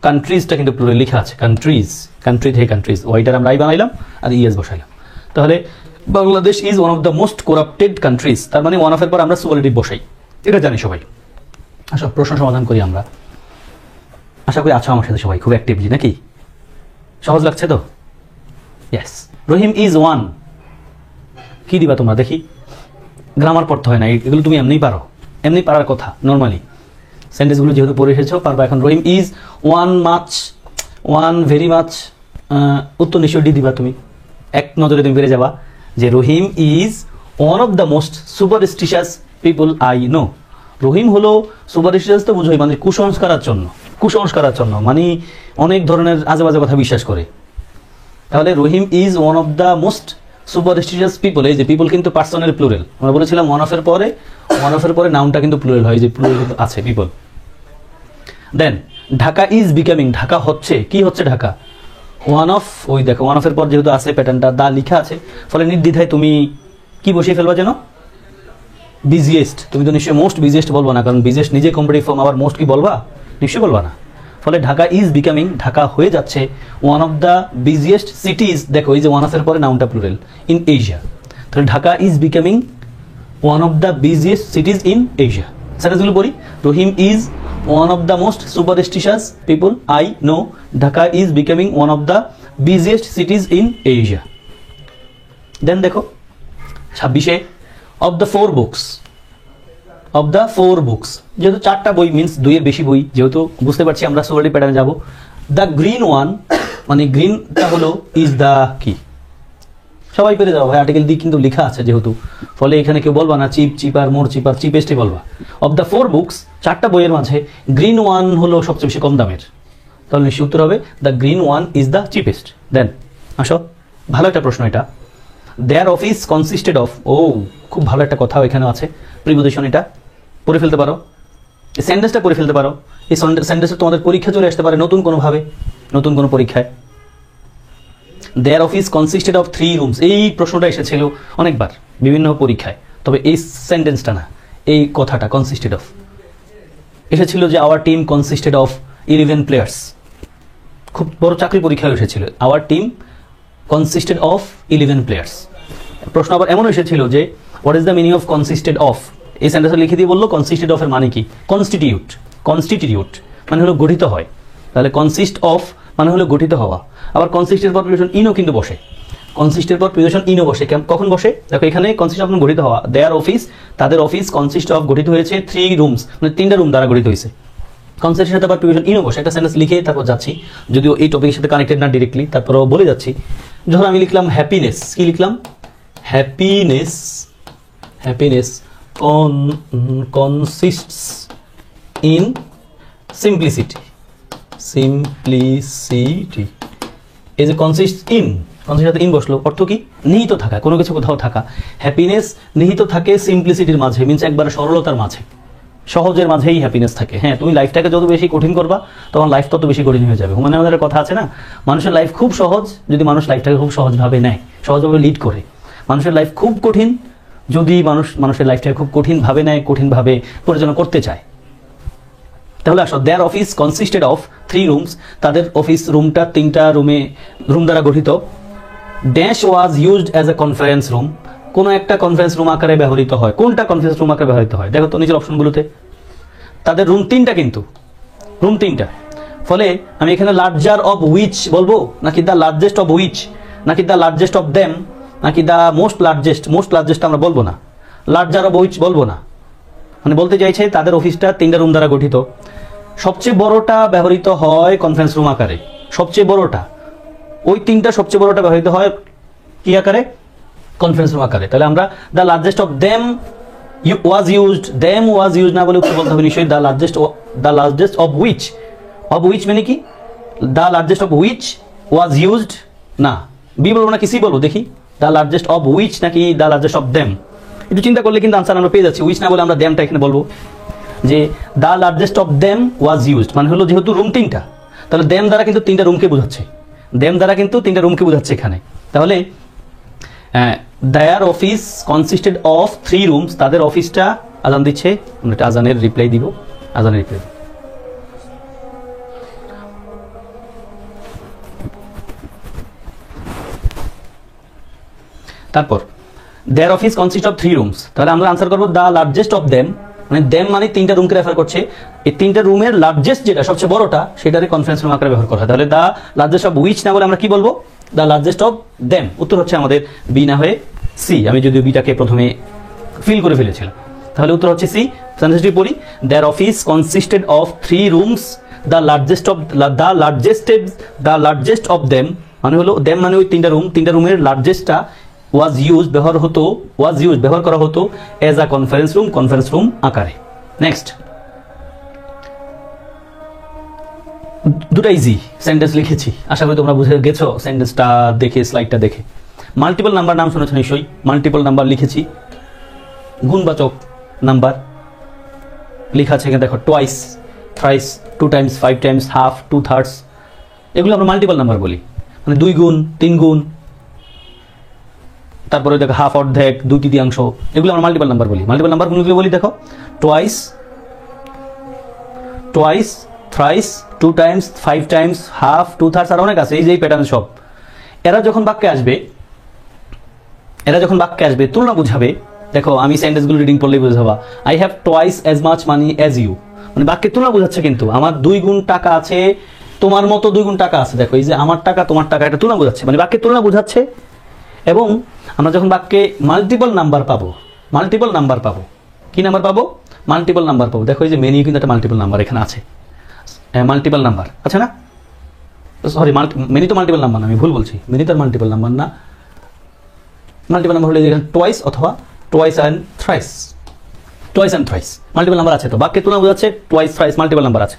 কান্ট্রিজটা কিন্তু প্লুরাল লেখা আছে, কান্ট্রিজ, কান্ট্রি থেকে কান্ট্রিজ, ওয়াইটার আমরা আই বানাইলাম আর ইএস বসাইলাম। তাহলে Bangladesh is one of the most corrupted countries, তার মানে ওয়ান অফের পর আমরা সুপারলেটিভ বসাই, এটা জানি সবাই। আসো প্রশ্ন সমাধান করি আমরা। আশা করি আছো আমার সাথে সবাই খুব অ্যাক্টিভলি, নাকি? সহজ লাগছে তো? ইয়েস। রহিম ইজ ওয়ান, কি দিবা তোমরা দেখি? গ্রামার পড়তে হয় না, এগুলো তুমি এমনিই পারো, এমনি পারার কথা নর্মালি। সেন্টেন্সগুলো যেহেতু পড়ে এসেছো পারবা। এখন Rahim is one much, one very much, উত্তর নিশ্চয় ডি দিবা তুমি, এক নজরে তুমি বেড়ে যাবা যে Rahim is one of the most superstitious people I know. রহিম হলো সুপারস্টিশিয়াস, তো বুঝোই মানে কুসংস্কারের জন্য, মানে অনেক ধরনের আজে বাজে কথা বিশ্বাস করে। তাহলে Rahim is one of the most superstitious people, এই যে পিপল কিন্তু পার্সনের প্লুরাল, আমরা বলেছিলাম ওয়ান অফের পরে নাউনটা কিন্তু প্লুরাল হয়, যে প্লুরাল কিন্তু আছে people. Then Dhaka is becoming, Dhaka হচ্ছে, কি হচ্ছে ঢাকা, ওয়ান অফ, ওই দেখো ওয়ান অফের পর যেহেতু আছে প্যাটার্নটা দা লিখা আছে, ফলে নির্দ্বিধায় তুমি কি বসিয়ে ফেলবা যেন, বিজিয়েস্ট। তুমি তো নিশ্চয়ই মোস্ট বিজিয়েস্ট বলবা না, কারণ বিজিয়েস্ট নিজে কম্পারেটিভ ফর্ম, আবার মোস্ট কি বলবা, নিশ্চয়ই বলবা না। ফলে ঢাকা ইজ বিকামিং, ঢাকা হয়ে যাচ্ছে ওয়ান অফ দ্য বিজিয়েস্ট সিটিজ, দেখো এই যে ওয়ান অফের পরে নাউনটা প্লুরাল, ইন এশিয়া। তাহলে Dhaka is becoming one of the biggest cities in Asia. সেন্টেন্সগুলো পড়ি, Rahim is one of the most superstitious people I know, Dhaka is becoming one of the biggest cities in Asia. Then দেখো 26-এ, of the four books, যেহেতু 4টা বই means 2-এর বেশি বই, যেহেতু বুঝতে পারছি আমরা সুপারলেটিভ প্যাটার্নে যাবো। দ্য গ্রিন ওয়ান, মানে গ্রিনটা হলো ইজ দ্য কি, সবাই পেরে যাবো ভাই, আর্টিকেল দিয়ে কিন্তু লেখা আছে যেহেতু, ফলে এখানে কেউ বলবা না চিপ, চিপার, মোর চিপার, চিপেস্টই বলবা। অফ দ্য ফোর বুকস, 4টা বইয়ের মাঝে গ্রিন ওয়ান হলো সবচেয়ে বেশি কম দামের, তাহলে নিশ্চয় উত্তর হবে the green one is the cheapest. Then আসো, ভালো একটা প্রশ্ন এটা। দেয়ার অফিস কনসিস্টেড অফ, ও খুব ভালো একটা কথা এখানে আছে, প্রিপোজিশন এটা পড়ে ফেলতে পারো, এই সেন্টেন্সটা পড়ে ফেলতে পারো। এই সেন্টেন্সটা তোমাদের পরীক্ষা চলে আসতে পারে নতুন কোনোভাবে, নতুন কোনো পরীক্ষায়। দেয়ার অফিস কনসিস্টেড অফ 3 রুমস, এই প্রশ্নটা এসেছিল অনেকবার বিভিন্ন পরীক্ষায়, তবে এই সেন্টেন্সটা না, এই কথাটা কনসিস্টেড অফ এসেছিল যে আওয়ার টিম কনসিস্টেড অফ 11 প্লেয়ার্স, খুব বড় চাকরি পরীক্ষায় এসেছিল আওয়ার টিম কনসিস্টেড অফ 11 প্লেয়ার্স। প্রশ্ন আবার এমন এসেছিল যে what is the meaning of কনসিস্টেড of, এই সেন্টেন্সটা লিখে দিয়ে বললো কনসিস্টেড অফ এর মানে কি, কনস্টিটিউট, কনস্টিটিউট মানে হলো গঠিত হয়, তাহলে কনসিস্ট অফ মানে হলো গঠিত হওয়া। আবার কনসিস্টের পর প্রিপোজিশন ইনও কিন্তু বসে, কনসিস্টের পর প্রিপোজিশন ইনও বসে, কখন বসে দেখো এখানে কনসিস্ট অফ গঠিত হওয়া, দেয়ার অফিস তাদের অফিস কনসিস্ট অফ গঠিত হয়েছে 3 রুমস মানে 3টা রুম দ্বারা গঠিত হয়েছে। কনসিস্টের সাথে আবার প্রিপোজিশন ইনও বসে, একটা সেন্টেন্স লিখে তারপর যাচ্ছি, যদিও এই টপিকের সাথে কানেক্টেড না ডিরেক্টলি, তারপরও বলে যাচ্ছি। যখন আমি লিখলাম হ্যাপিনেস, কি লিখলাম, happiness, happiness consists in simplicity, simplicity, এই যে কনসিস্ট ইন, কনসিস্ট সাথে ইন বসলো, অর্থ কি, নিহিত থাকা, কোনো কিছু কোথাও থাকা। হ্যাপিনেস নিহিত থাকে সিম্পলিসিটির মাঝে, মিনস একবারে সরলতার মাঝে, সহজের মাঝেই হ্যাপিনেস থাকে। হ্যাঁ, তুমি লাইফটাকে যত বেশি কঠিন করবা তখন লাইফ তত বেশি কঠিন হয়ে যাবে। হুমায়ুন আহমেদের কথা আছে না, মানুষের লাইফ খুব সহজ যদি মানুষ লাইফটাকে খুব সহজভাবে নেয়, সহজভাবে লিড করে। মানুষের লাইফ খুব কঠিন যদি মানুষের লাইফটাকে খুব কঠিনভাবে নেয়, কঠিনভাবে পরিচালনা করতে চায়। তাহলে আসো, দেয়ার অফিস কনসিস্টেড অফ 3 রুমস, তাদের অফিস রুমটা 3টা রুম দ্বারা গঠিত। Dash was used as a conference room, কোনো একটা কনফারেন্স রুম আকারে ব্যবহৃত হয়। কোনটা কনফারেন্স রুম আকারে ব্যবহৃত হয় দেখো তো নিচের অপশনগুলোতে, তাদের রুম 3টা, কিন্তু রুম 3টা। ফলে আমি এখানে লার্জার অফ উইচ বলবো, নাকি দ্য লার্জেস্ট অফ উইচ, নাকি দ্য লার্জেস্ট অফ দেম, নাকি দ্য মোস্ট লার্জেস্ট আমরা বলবো না, লার্জার অফ উইচ বলবো না। মানে বলতে চাইছে তাদের অফিসটা 3টা রুম দ্বারা গঠিত। সবচেয়ে বড়টা ব্যবহৃত হয় কনফারেন্স রুম আকারে, সবচেয়ে বড়টা, ওই 3টা সবচেয়ে বড়টা ব্যবহৃত হয় কি আকারে, কনফারেন্স রুম আকারে। তাহলে আমরা the largest of them was used, them was used না বলে বলতে হবে নিশ্চয়ই দ্য লার্জেস্ট অফ উইচ মানে কি, the largest of which was used, না বি বলবো না কি সি বলবো, দেখি দ্য লার্জেস্ট অফ উইচ নাকি দ্য লার্জেস্ট অফ দেম। একটু চিন্তা করলে কিন্তু আনসার আমরা পেয়ে যাচ্ছি। উইচ না বলে আমরা দেমটা এখানে বলবো, যে the largest of them was used মানে হলো যেহেতু রুম 3টা, তাহলে দেম দ্বারা কিন্তু 3টা রুমকে বোঝাচ্ছে, দেম দ্বারা কিন্তু 3টা রুমকে বোঝাচ্ছে এখানে। তাহলে দেয়ার অফিস কনসিস্টেড অফ 3 রুমস, তাদের অফিসটা, আজান দিচ্ছে, আমরা একটা আজানের রিপ্লাই দিব, আজানের রিপ্লাই। তারপর দেয়ার অফিস কনসিস্ট অফ 3 রুমস, তাহলে আমরা আনসার করবো দ্য লার্জেস্ট অফ দেম, মানে দেম মানে 3টা রুমকে রেফার করছে, এই 3টা রুমের লার্জেস্ট যেটা সবচেয়ে বড়টা সেটারে কনফারেন্স রুম আকারে ব্যবহার করা হয়। তাহলে দ্য লার্জেস্ট অফ উইচ না বলে আমরা কি বলবো, দ্য লার্জেস্ট অফ দেম। উত্তর হচ্ছে আমাদের বি না হয়ে সি, আমি যদিও বিটাকে প্রথমে ফিল করে ফেলেছিলাম। তাহলে উত্তর হচ্ছে সি। সেন্টেন্সটি পড়ি, their office consisted of 3 rooms, the largest of them মানে হলো, দেম মানে ওই 3টা রুম, 3টা রুমের লার্জেস্টটা ওয়াজ ইউজ ব্যবহার করা হতো এজ আ কনফারেন্স রুম আকারে। নেক্সট, দুটো ইজি সেন্টেন্স লিখেছি, আশা করি তোমরা বুঝে গেছো সেন্টেন্সটা দেখে, স্লাইডটা দেখে। মাল্টিপল নাম্বার নাম শুনেছো নিশ্চয়ই, মাল্টিপল নাম্বার লিখেছি, গুণবাচক নাম্বার লেখা আছে এখানে দেখো, twice, thrice, 2 Times, 5 Times, half, 2/3, এগুলো আমরা মাল্টিপল নাম্বার বলি, মানে 2 গুণ, 3 গুণ, তারপরে দেখো হাফ, অর্ধেক, 2/3, এগুলো আমরা মাল্টিপল নাম্বার বলি। মাল্টিপল নাম্বার কোনগুলো বলি দেখো, twice, thrice, 2 Times, 5 Times, half, 2/3, আর অনেক আছে, এই যে প্যাটার্ন সব। এরা যখন বাক্যে আসবে তুলনা বুঝাবে। দেখো আমি সেন্টেন্সগুলো রিডিং পড়লেই বুঝাবা, I have twice as much money as you, মানে বাক্যে তুলনা বুঝাচ্ছে, কিন্তু আমার 2 গুণ টাকা আছে, তোমার মতো 2 গুণ টাকা আছে। দেখো এই যে আমার টাকা তোমার টাকা, এটা তুলনা বুঝাচ্ছে, মানে বাক্যে তুলনা বুঝাচ্ছে। এবং আমরা যখন বাক্যে মাল্টিপল নাম্বার পাবো, কি নাম্বার পাবো, মাল্টিপল নাম্বার পাবো। দেখো এই যে মেনি কিন্তু একটা মাল্টিপল নাম্বার এখানে আছে, মাল্টিপল নাম্বার আছে না, সরি মেনি তো মাল্টিপল নাম্বার না, আমি ভুল বলছি, মেনি তো মাল্টিপল নাম্বার না, মাল্টিপল নাম্বার হলে এখানে টোয়াইস অথবা twice and thrice multiple number আছে। তো বাক্যে তুলনা বোঝাচ্ছে, টোয়াইস, থ্রাইস মাল্টিপল নাম্বার আছে।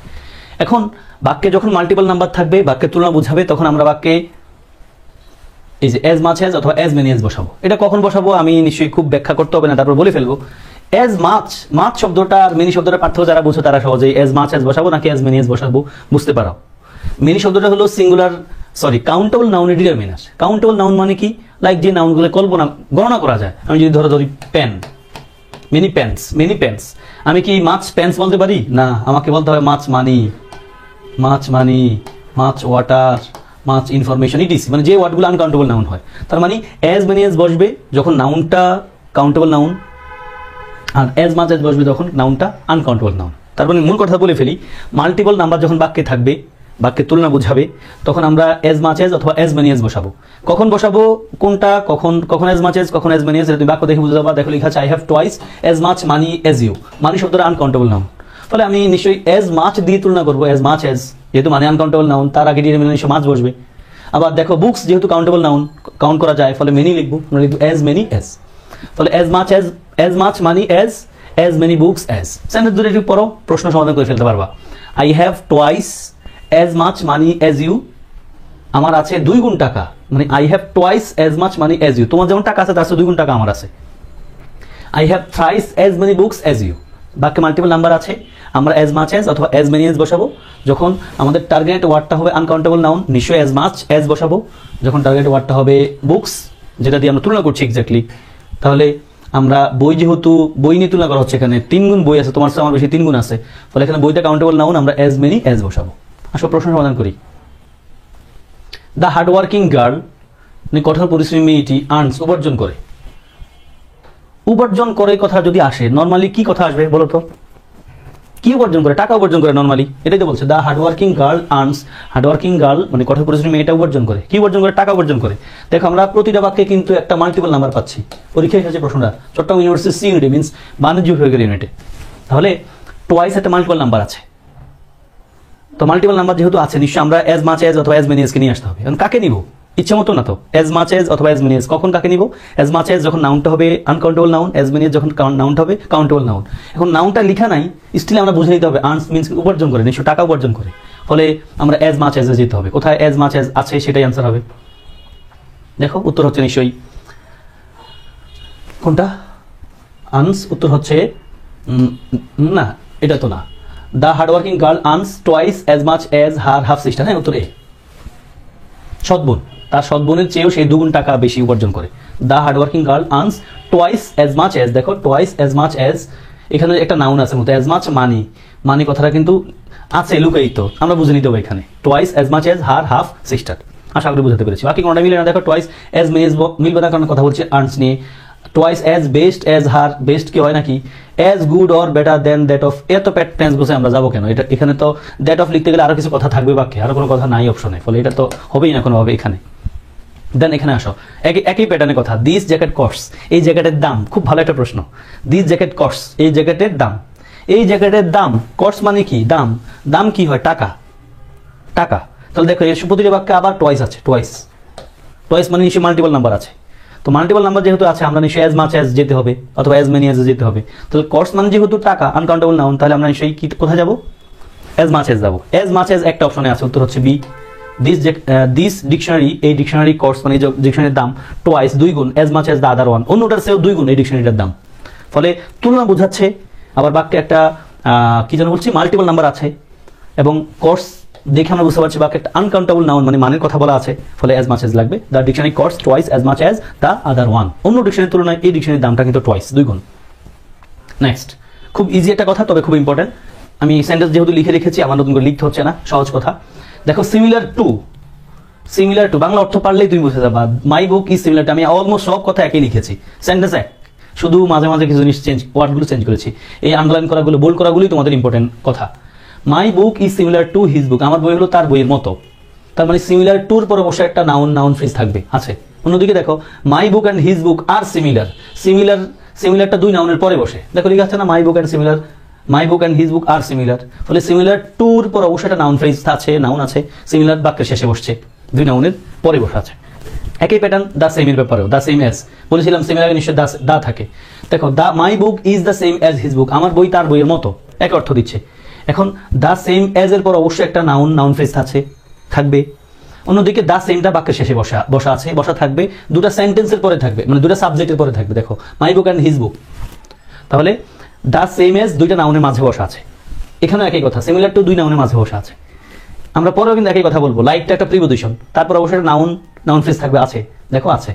এখন বাক্যে যখন মাল্টিপল নাম্বার থাকবে, বাক্যের তুলনা বোঝাবে, তখন আমরা বাক্যে এই যে as much as অথবা as many as বসাবো। এটা কখন বসাবো আমি নিশ্চয়ই খুব ব্যাখ্যা করতে হবে না, তারপর বলে ফেলবো। as much, মাছ শব্দটা আর মেনি শব্দটার পার্থক্য যারা বুঝো তারা সহজেই as much as বসাবো নাকি as many as বসাবো বুঝতে পারো। মেনি শব্দটা হলো সিঙ্গুলার কাউন্টেবল নাউনের ডিটারমিনার। কাউন্টেবল নাউন মানে কি? লাইক যে নাউনগুলো গণনা করা যায়। আমি যদি ধরি পেন, মেনি পেন্স, আমি কি মাছ পেন্স বলতে পারি না? আমাকে বলতে হবে মাছ মানি, মাছ ওয়াটার, মাছ ইনফরমেশন, ইটিসি, মানে যে ওয়ার্ডগুলো আনকাউন্টেবল নাউন হয়। তার মানে as many as বসবে যখন নাউনটা কাউন্টেবল নাউন, আর as much as বসবে যখন নাউনটা আনকাউন্টেবল নাউন। তার মানে মূল কথা বলে ফেলি, মাল্টিপল নাম্বার যখন বাক্যে থাকবে, বাক্যের তুলনা বোঝাবে, তখন আমরা as much as অথবা as many as বসাবো। কখন বসাবো কোনটা, কখন as much as, কখন as many as, তুমি বাক্য দেখে বুঝতে পারবা। দেখো লেখা আছে I have twice as much money as you, মানি শব্দটা আনকাউন্টেবল নাউন, ফলে আমি নিশ্চয়ই as much দিয়ে তুলনা করবো as much as, যেহেতু মানে আনকাউন্টেবল নাউন, তার আগে নিশ্চয় মাছ বসবে। আবার দেখো বুকস যেহেতু কাউন্টেবল নাউন, কাউন্ট করা যায়, ফলে মেনি লিখবো, আমরা লিখবো as many as, ফলে as much money as many books as। Sentence দুটো একটু পড়ো, প্রশ্ন সমাধান করে ফেলতে পারবা। I have twice as much money as you, আমার আছে 2 গুণ টাকা, মানে I have twice as much money as you, তোমার যেমন টাকা আছে তার চেয়ে 2 গুণ টাকা আমার আছে। I have thrice as many books as you, বাক্যে মাল্টিপল নাম্বার আছে, আমরা as much as অথবা as many as বসাবো। যখন আমাদের টার্গেট ওয়ার্ডটা হবে আনকাউন্টেবল নাউন, নিশ্চয়ই as much as বসাবো। যখন টার্গেট ওয়ার্ডটা হবে বুকস, যেটা দিয়ে আমরা তুলনা করছি এক্স্যাক্টলি, তাহলে আমরা যেহেতু বই নিয়ে তুলনা করা হচ্ছে, এখানে 3 গুণ বই আছে, তোমার চেয়ে আমার বেশি 3 গুণ আছে, ফলে এখানে বইটা কাউন্টেবল নাউন, আমরা as many as বসাবো। আসলে প্রশ্ন সমাধান করি। দ্য হার্ডওয়ার্কিং গার্ল, কঠোর পরিশ্রমী মেয়েটি, আর্নস উপার্জন করে। উপার্জন করে কথা যদি আসে, নর্মালি কি কথা আসবে বলো তো? কি উপার্জন করে? টাকা উপার্জন করে নর্মালি, এটাই তো বলছে। The hardworking girl earns, hardworking girl মানে কঠোর পরিশ্রমী মেয়েটা উপার্জন করে। কি উপার্জন করে? টাকা উপার্জন করে। দেখো আমরা প্রতিটা বাক্যে কিন্তু একটা মাল্টিপল নাম্বার পাচ্ছি। পরীক্ষায় এসেছে প্রশ্নটা, চট্টগ্রাম ইউনিভার্সিটি সি ইউনিটে, মিনস বাণিজ্য বিভাগের ইউনিটে। তাহলে টোয়াইস একটা মাল্টিপল নাম্বার আছে, তো মাল্টিপল নাম্বার যেহেতু আছে, নিশ্চয়ই আমরা as much as অথবা as many as কে নিয়ে আসতে হবে। এখন কাকে নিব? ইচ্ছে মতো না তো, as much as অথবা as many as। কখন কাকে নিব? as much as যখন নাউনটা হবে uncountable noun, as many as যখন নাউনটা হবে কাউন্টেবল নাউন। এখন নাউনটা লেখা নাই, স্টিল আমরা বুঝে নিতে হবে আর্নস মিন্স উপার্জন করে, নিশ্চয় টাকা উপার্জন করে, ফলে আমরা as much as এ যেতে হবে। কোথায় as much as আছে সেটাই আনসার হবে। দেখো উত্তর হচ্ছে নিশ্চয়ই কোনটা? আর্নস। উত্তর হচ্ছে না, এটা তো না। The hardworking girl earns twice as much as her half sister, হ্যাঁ উত্তর এ। সৎবোন, তার সৎবোনের চেয়েও সে 2 গুণ টাকা বেশি উপার্জন করে। The hardworking girl earns twice as much as, দেখো টুয়াইস as much as, এখানে একটা নাউন আছে মতো, as much মানি কথাটা কিন্তু আছে লুকায়িত, আমরা বুঝে নিতে হবে এখানে। Twice as much as her half sister, আশা করি বুঝতে পেরেছি। বাকি কোনটা মিলে না। দেখো টুয়াইস as many as মিলবে না, কারণ কথা বলছে আর্নস নিয়ে। Twice as best as her, best কি হয় নাকি? as good or better than that of, এত প্যাট টেন্স বসে আমরা যাবো কেন? এটা এখানে তো that of লিখতে গেলে আরো কিছু কথা থাকবে বাক্যে, আরো কোনো কথা নাই অপশনে, ফলে এটা তো হবেই না কোনোভাবে এখানে। দেন এখানে আসো, একই প্যাটার্নের কথা। দিস জ্যাকেট কস্টস, এই জ্যাকেটের দাম, খুব ভালো একটা প্রশ্ন। দিস জ্যাকেট কস্টস, এই জ্যাকেটের দাম, এই জ্যাকেটের দাম, কস্ট মানে কি? দাম। দাম কি হয়? টাকা। তাহলে দেখো এর প্রতিটা বাক্যে আবার টুয়াইস আছে, টুয়াইস মানে নিশ্চয়ই মাল্টিপল নাম্বার আছে। তো মাল্টিপল নাম্বার যেহেতু আছে, আমরা নিশ্চয়ই as much as যেতে হবে অথবা as many as যেতে হবে। তাহলে কস্ট মানে যেহেতু টাকা, আনকাউন্টেবল নাউন, তাহলে আমরা নিশ্চয়ই কোথায় যাব? as much as যাব। as much as একটা অপশনে আছে, উত্তর হচ্ছে বি। দিস ডিকশনারি, এই ডিকশনারি কস্ট মানে ডিকশনারির দাম টুয়াইস 2 গুণ as much as the other one, অন্যটার চেয়েও 2 গুণ এই ডিকশনারিটার দাম, ফলে তুলনা বোঝাচ্ছে। আবার বাক্যে একটা কি যেন বলছি, মাল্টিপল নাম্বার আছে, এবং কস্ট দেখে আমরা বুঝতে পারছি বাক্যে একটা আনকাউন্টেবল নাউন মানে মানের কথা বলা আছে, ফলে as much as লাগবে। The dictionary cost twice as much as the other one, অন্য ডিকশনারির তুলনায় এই ডিকশনারির দামটা কিন্তু টুয়াইস 2 গুণ। নেক্সট, খুব ইজি একটা কথা, তবে খুব ইম্পর্টেন্ট। আমি সেন্টেন্স যেহেতু লিখে রেখেছি, আমার নতুন করে লিখতে হচ্ছে না, সহজ কথা। দেখো সিমিলার টু বাংলা অর্থ পারলেই তুমি বুঝে যাবা। মাই বুক ইজ সিমিলার টু, আমি অলমোস্ট সব কথা একই লিখেছি, সেন্টেন্স এক, শুধু মাঝে মাঝে কিছু জিনিস ওয়ার্ডগুলো চেঞ্জ করেছি। এই আন্ডারলাইন করাগুলো, বোল্ড করাগুলোই তোমাদের ইম্পর্টেন্ট কথা। My book is similar to his book, আমার বই হলো তার বইয়ের মতো। তার মানে সিমিলার টুর পর অবশ্যই একটা নাউন ফ্রেজ থাকবে, আছে। অন্যদিকে দেখো my book and his book আর সিমিলারটা 2 নাউনের পরে বসে। দেখো লেখা আছে না, my book and his book are similar, ফলে সিমিলার টুর পর অবশ্যই একটা নাউন ফ্রেজ আছে, নাউন আছে। সিমিলার বাক্যের শেষে বসছে, 2 নাউনের পরে বসে আছে। একই প্যাটার্ন দ্য সেমের ব্যাপারেও, দ্য সেম অ্যাজ বলেছিলাম, সিমিলার নিশ্চয় দা থাকে। দেখো the my book is the same as his book, আমার বই তার বইয়ের মতো, এক অর্থ দিচ্ছে। এখন দ্য সেম এজ এর পর অবশ্যই একটা নাউন ফ্রেজ থাকবে। অন্যদিকে দ্য সেমটা বাক্যের শেষে বসা থাকবে, দুটা সেন্টেন্সের পরে থাকবে, মানে দুটা সাবজেক্টের পরে থাকবে। দেখো মাই বুক অ্যান্ড হিজ বুক, তাহলে দ্য সেম এজ দুইটা নাউনের মাঝে বসা আছে, এখানেও একই কথা, সিমিলার টু দুই নাউনের মাঝে বসা আছে। আমরা পরেও কিন্তু একই কথা বলবো, লাইকটা একটা প্রিপোজিশন, তারপর অবশ্যই একটা নাউন ফ্রেজ থাকবে, আছে, দেখো আছে।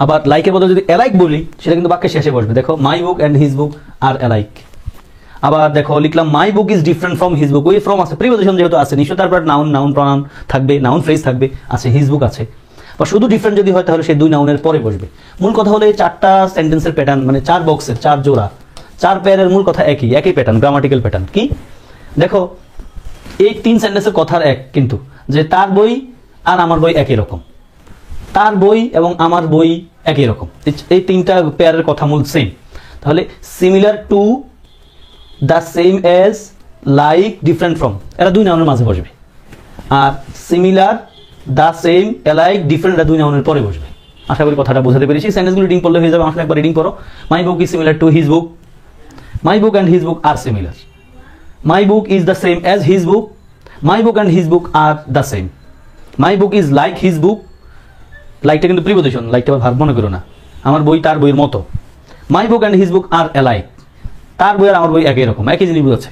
আবার লাইকের বদলে যদি অ্যালাইক বলি সেটা কিন্তু বাক্যের শেষে বসবে। দেখো my book and his book are alike. আবার দেখো লিখলাম my book is different from his book, ওই ফ্রম আছে, প্রিপোজিশন যেহেতু আছে নিশ্চয়ই তারপর নাউন প্রনাউন থাকবে, নাউন ফ্রেজ থাকবে, আছে হিজ বুক আছে। বা শুধু ডিফারেন্ট যদি হয় তাহলে সেই দুই নাউনের পরে বসবে। মূল কথা হলো এই চারটা সেন্টেন্সের প্যাটার্ন, মানে 4 বক্সের 4 জোড়া 4 পেয়ারের মূল কথা একই প্যাটার্ন, গ্রামাটিক্যাল প্যাটার্ন। কি দেখো এই 3 সেন্টেন্সের কথার এক, কিন্তু যে তার বই আর আমার বই একই রকম, তার বই এবং আমার বই একই রকম, এই 3টা পেয়ারের কথা মূল সেম। তাহলে similar to, the same as, like, different from, এরা দুই নাউনের মাঝে বসবে। আর similar, the same, alike, different, দুই নাউনের পরে বসবে। আশা করি কথাটা বোঝাতে পেরেছি। সেন্টেন্সগুলো রিডিং করলে হয়ে যাবে। আসলে একবার রিডিং করো। My book is similar to his book, my book and his book are similar, my book is the same as his book, my book and his book are the same, my book is like his book, লাইকটা কিন্তু preposition, লাইকটা verb মনে করো না, আমার বই তার বইয়ের মতো। My book and his book are alike, তার বই আর আমার বই একই রকম, একই জিনিস বোঝাচ্ছে।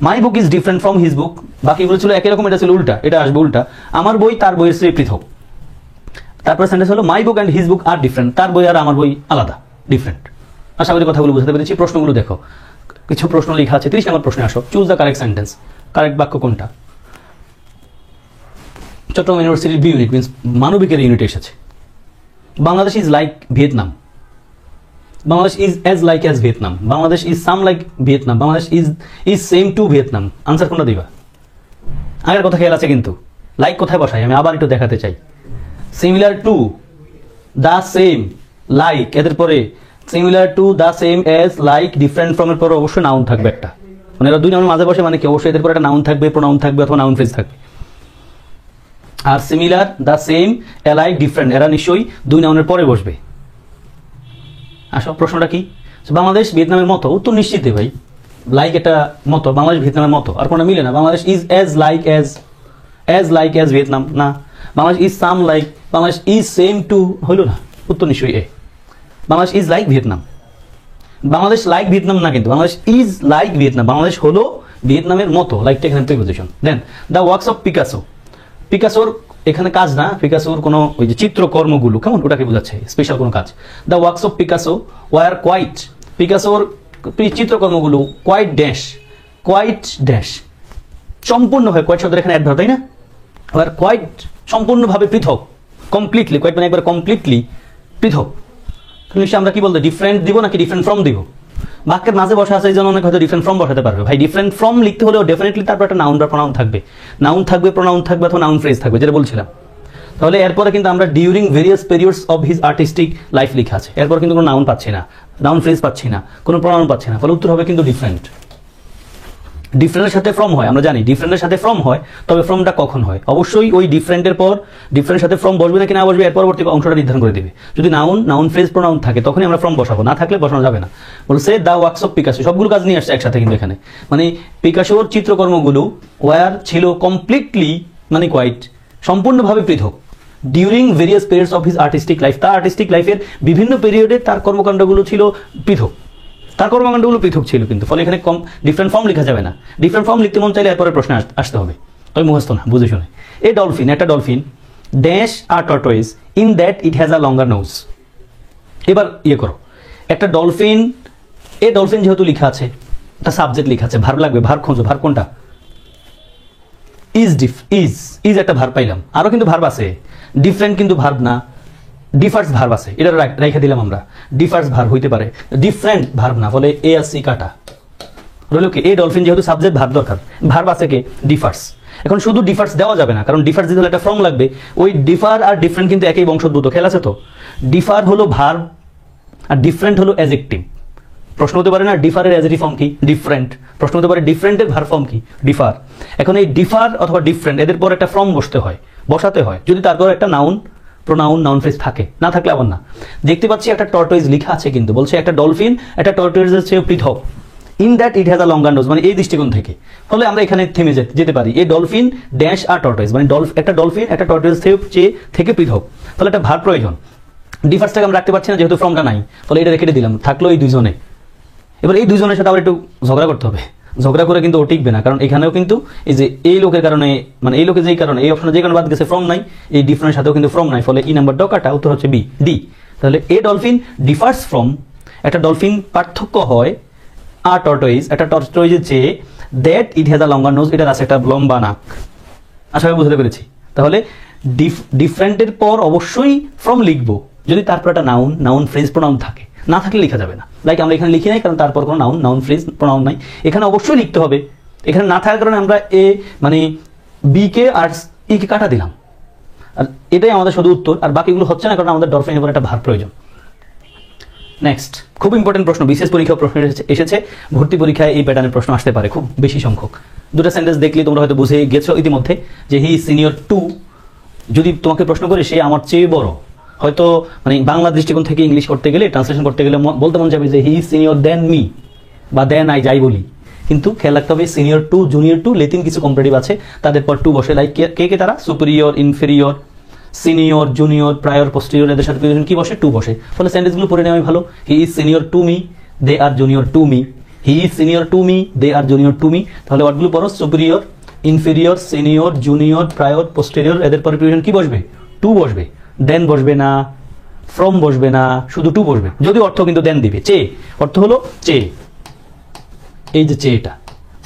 My book is different from his book, বাকিগুলো ছিল একই রকম, এটা ছিল উল্টা, এটা আসবে উল্টা, আমার বই তার বইয়ের চেয়ে পৃথক। তারপর সেন্টেন্স হলো my book and his book are different, তার বই আর আমার বই আলাদা, ডিফারেন্ট। আশা করি কথাগুলো বুঝতে পেরেছি। প্রশ্নগুলো দেখো, কিছু প্রশ্ন লেখা আছে। 30 নম্বর প্রশ্নে আসো। Choose the correct sentence, correct বাক্য কোনটা? চট্টগ্রাম ইউনিভার্সিটির বি ইউনিট মিনস মানবিকের ইউনিট এসেছে। Bangladesh is like Vietnam, Bangladesh is as like as Vietnam, Bangladesh is some like Vietnam, Bangladesh is same to Vietnam. Answer কোনটা দিবা? আগের কথা খেয়াল আছে কিন্তু, লাইক কোথায় বসাই আমি আবার একটু দেখাতে চাই। Similar to, the same, like, এদের পরে similar to, the same, as, like, different from এর পরে অবশ্যই নাউন থাকবে একটা, মানে এরা দুই নাউনের মাঝে বসে, মানে কি অবশ্যই এদের পরে একটা নাউন থাকবে, প্রোনাউন থাকবে অথবা নাউন ফ্রেজ থাকবে। আর similar, the same, alike, different, এরা নিশ্চয়ই দুই নাউনের পরে বসবে। আসো প্রশ্নটা কি? বাংলাদেশ ভিয়েতনামের মতো, উত্তর নিশ্চিত ভাই, লাইক এটা মতো, বাংলাদেশ ভিয়েতনামের মতো, আর কোনটা মিলে না। Bangladesh is as like as Vietnam না, Bangladesh is some like, Bangladesh is same to, হইল না, উত্তর নিশ্চয়ই A. Bangladesh is like Vietnam, Bangladesh like Vietnam না, কিন্তু Bangladesh is like Vietnam, Bangladesh হলো ভিয়েতনামের মতো, লাইকটা এখানে preposition. Then the works of Picasso, পিকাসোর এখানে কাজ না, পিকাসোর কোনো ওই যে চিত্রকর্মগুলো কেমন ওটাকে বোঝাচ্ছে, স্পেশাল কোনো কাজ। The works of Picasso were quite, পিকাসোর চিত্রকর্মগুলো কোয়াইট ড্যাশ সম্পূর্ণ হয়, কোয়াইট শব্দের এখানে অ্যাডভার্ব, তাই না? ওয়ার কোয়াইট সম্পূর্ণভাবে পৃথক, কমপ্লিটলি, কোয়াইট মানে একবার কমপ্লিটলি পৃথক। নিশ্চয়ই আমরা কি বলতে, ডিফারেন্ট দিব নাকি ডিফারেন্ট ফ্রম দিব? বাক্যের মাঝে বসা আছে এই জন্য অনেক হয়তো ডিফারেন্ট ফ্রম বসাতে পারবে। ভাই ডিফারেন্ট ফ্রম লিখতে হলেও ডেফিনেটলি তারপর একটা নাউন বা প্রোনাউন থাকবে, প্রোনাউন থাকবে অথবা নাউন ফ্রেজ থাকবে, যেটা বলছিলাম। তাহলে এরপরে কিন্তু আমরা during various periods of his artistic life লেখা আছে, এরপর কিন্তু কোনো নাউন পাচ্ছি না, নাউন ফ্রেজ পাচ্ছি না, কোনো প্রোনাউন পাচ্ছি না, ফলে উত্তর হবে কিন্তু ডিফারেন্ট। ডিফারেন্টের সাথে ফ্রম হয়, আমরা জানি ডিফারেন্টের সাথে ফ্রম হয়, তবে ফ্রমটা কখন হয়? অবশ্যই ওই ডিফারেন্টের পর ডিফারেন্টের সাথে ফ্রম বসবে নাকি না বসবে এর পরবর্তী অংশটা নির্ধারণ করে দেবে। যদি নাউন ফ্রেজ প্রোনাউন থাকে তখনই আমরা ফ্রম বসাবো, না থাকলে বসানো যাবে না। বলছে দ্য ওয়ার্কস অফ পিকাসো, সবগুলো কাজ নিয়ে আসছে একসাথে কিন্তু এখানে, মানে পিকাসোর চিত্রকর্মগুলো ওয়ার ছিল কমপ্লিটলি, মানে কোয়াইট সম্পূর্ণভাবে পৃথক, during various periods of his artistic life, তার আর্টিস্টিক লাইফের বিভিন্ন পিরিয়ডে তার কর্মকাণ্ডগুলো ছিল পৃথক, তার কর্মকাণ্ডগুলো পৃথক ছিল কিন্তু, ফলে এখানে ডিফারেন্ট ফর্ম লেখা যাবে না। ডিফারেন্ট ফর্ম লিখতে মন চাইলে এরপরে প্রশ্ন আসতে হবে, তবে মুখস্থ না, বুঝে শুনে। এ ডলফিন, একটা ডলফিন, ড্যাশ আর tortoise in that it has a longer nose. এবার ইয়ে করো, একটা ডলফিন, এ ডলফিন যেহেতু লেখা আছে, একটা সাবজেক্ট লেখা আছে, ভার্ব লাগবে, ভার্ব খোঁজো, ভার্ব কোনটা? ইজ একটা ভার্ব পাইলাম, আরো কিন্তু ভার্ব আছে, ডিফারেন্ট কিন্তু ভার্ব না, ডিফার্স ভার্ব আছে, এটা রেখে দিলাম আমরা, ডিফার্স ভার্ব হইতে পারে, ডিফারেন্ট ভার্ব না, বলে এ আর সি কাটা রইল কি? এ ডলফিন যেহেতু সাবজেক্ট ভার্ব দরকার, ভার্ব আছে কে? ডিফার্স। এখন শুধু ডিফার্স দেওয়া যাবে না, কারণ ডিফার্স দিতে হলে একটা ফর্ম লাগবে। ওই ডিফার আর ডিফারেন্ট কিন্তু একই বংশোদ্ভূত, খেয়াল আছে তো? ডিফার হলো ভার্ব আর ডিফারেন্ট হলো অ্যাডজেক্টিভ। প্রশ্ন হতে পারে না ডিফারের অ্যাডজেক্টিভ ফর্ম কি? ডিফারেন্ট। প্রশ্ন হতে পারে ডিফারেন্টের ভার্ব ফর্ম কি? ডিফার। এখন এই ডিফার অথবা ডিফারেন্ট এদের পর একটা ফর্ম বসাতে হয়, যদি তারপর একটা প্রোনাউন নাউন ফ্রেজ থাকে, না থাকলে আবার না। দেখতে পাচ্ছি একটা টর্টয়েস লেখা আছে, কিন্তু বলছে একটা ডলফিন একটা টর্টয়েসের চেয়ে পৃথক। In that it has a longer nose, মানে এই দৃষ্টিকোণ থেকে। ফলে আমরা এখানে থেমে যেতে পারি। এ ডলফিন ড্যাশ আর টর্টয়েস, মানে একটা ডলফিন একটা টর্টয়েস থেকে পৃথক। ফলে একটা ভার প্রয়োজন। ডিফার্সটাকে আমরা রাখতে পারছি না যেহেতু ফ্রমটা নাই, ফলে এটা রেখে দিলাম, থাকলো এই দুইজনে। এবার এই দুইজনের সাথে আবার একটু ঝগড়া করতে হবে। ঝগড়া করে কিন্তু ও টিকবে না, কারণ এখানেও কিন্তু এই যে এই লোকের কারণে, মানে এই লোকের যেই কারণে, এই অপশনে যে কারণে বাদ গেছে ফ্রম নাই, এই ডিফারেন্সের সাথেও কিন্তু ফ্রম নাই, ফলে ই নাম্বারটাও কাটা। উত্তর হচ্ছে বি, ডি। তাহলে এ ডলফিন ডিফার্স ফ্রম, একটা ডলফিন পার্থক্য হয় আর টর্টয়েস, একটা টর্টয়েসের চেয়ে, that it has a longer nose, এটার আছে একটা লম্বা নাক। আশা করি বুঝতে পেরেছি। তাহলে ডিফারেন্টের পর অবশ্যই ফ্রম লিখবো যদি তারপর একটা নাউন ফ্রেজ প্রোনাউন থাকে, না থাকলে লেখা যাবে না। লাইক আমরা এখানে লিখি নাই, কারণ তারপর কোনো নাউন ফ্রেজ প্রোনাউন নাই, এখানে অবশ্যই লিখতে হবে। এখানে না থাকার কারণে আমরা এ মানে বি কে আর ই কে কাটা দিলাম, আর এটাই আমাদের শুধু উত্তর, আর বাকিগুলো হচ্ছে না কারণ আমাদের ডলফিনের উপর একটা ভার প্রয়োজন। নেক্সট, খুব ইম্পর্টেন্ট প্রশ্ন, বিশেষ পরীক্ষা প্রশ্ন এসেছে, ভর্তি পরীক্ষায় এই প্যাটার্নের প্রশ্ন আসতে পারে খুব বেশি সংখ্যক। দুটো সেন্টেন্স দেখলে তোমরা হয়তো বুঝে গেছো ইতিমধ্যে যে হি সিনিয়র টু। যদি তোমাকে প্রশ্ন করে সে আমার চেয়ে বড়, হয়তো মানে বাংলা দৃষ্টিকোণ থেকে ইংলিশ করতে গেলে, ট্রান্সলেশন করতে গেলে বলতে মন যাবে যে হি সিনিয়র দেন মি বা দেন আই, যাই বলি, কিন্তু খেয়াল রাখতে হবে সিনিয়র টু, জুনিয়র টু, লেতিন কিছু কম্পারেটিভ আছে, তাদের পর টু বসে। লাইক কে তারা? Superior, inferior, senior, junior, prior, posterior, এদের সাথে কি বসে? টু বসে। ফলে সেন্টেন্সগুলো পড়ে নেওয়াই ভালো। He is senior to me, they are junior to me. He is senior to me, they are junior to me. তাহলে ওয়ার্ডগুলো পড়ো, superior, inferior, senior, junior, prior, posterior, এদের পরে প্রিপোজিশন কি বসবে? টু বসবে। দেন বসবে না, ফ্রম বসবে না, শুধু টু বসবে। যদি অর্থ কিন্তু দেন দিবে। চে অর্থ হলো চে, এই যে চে, এটা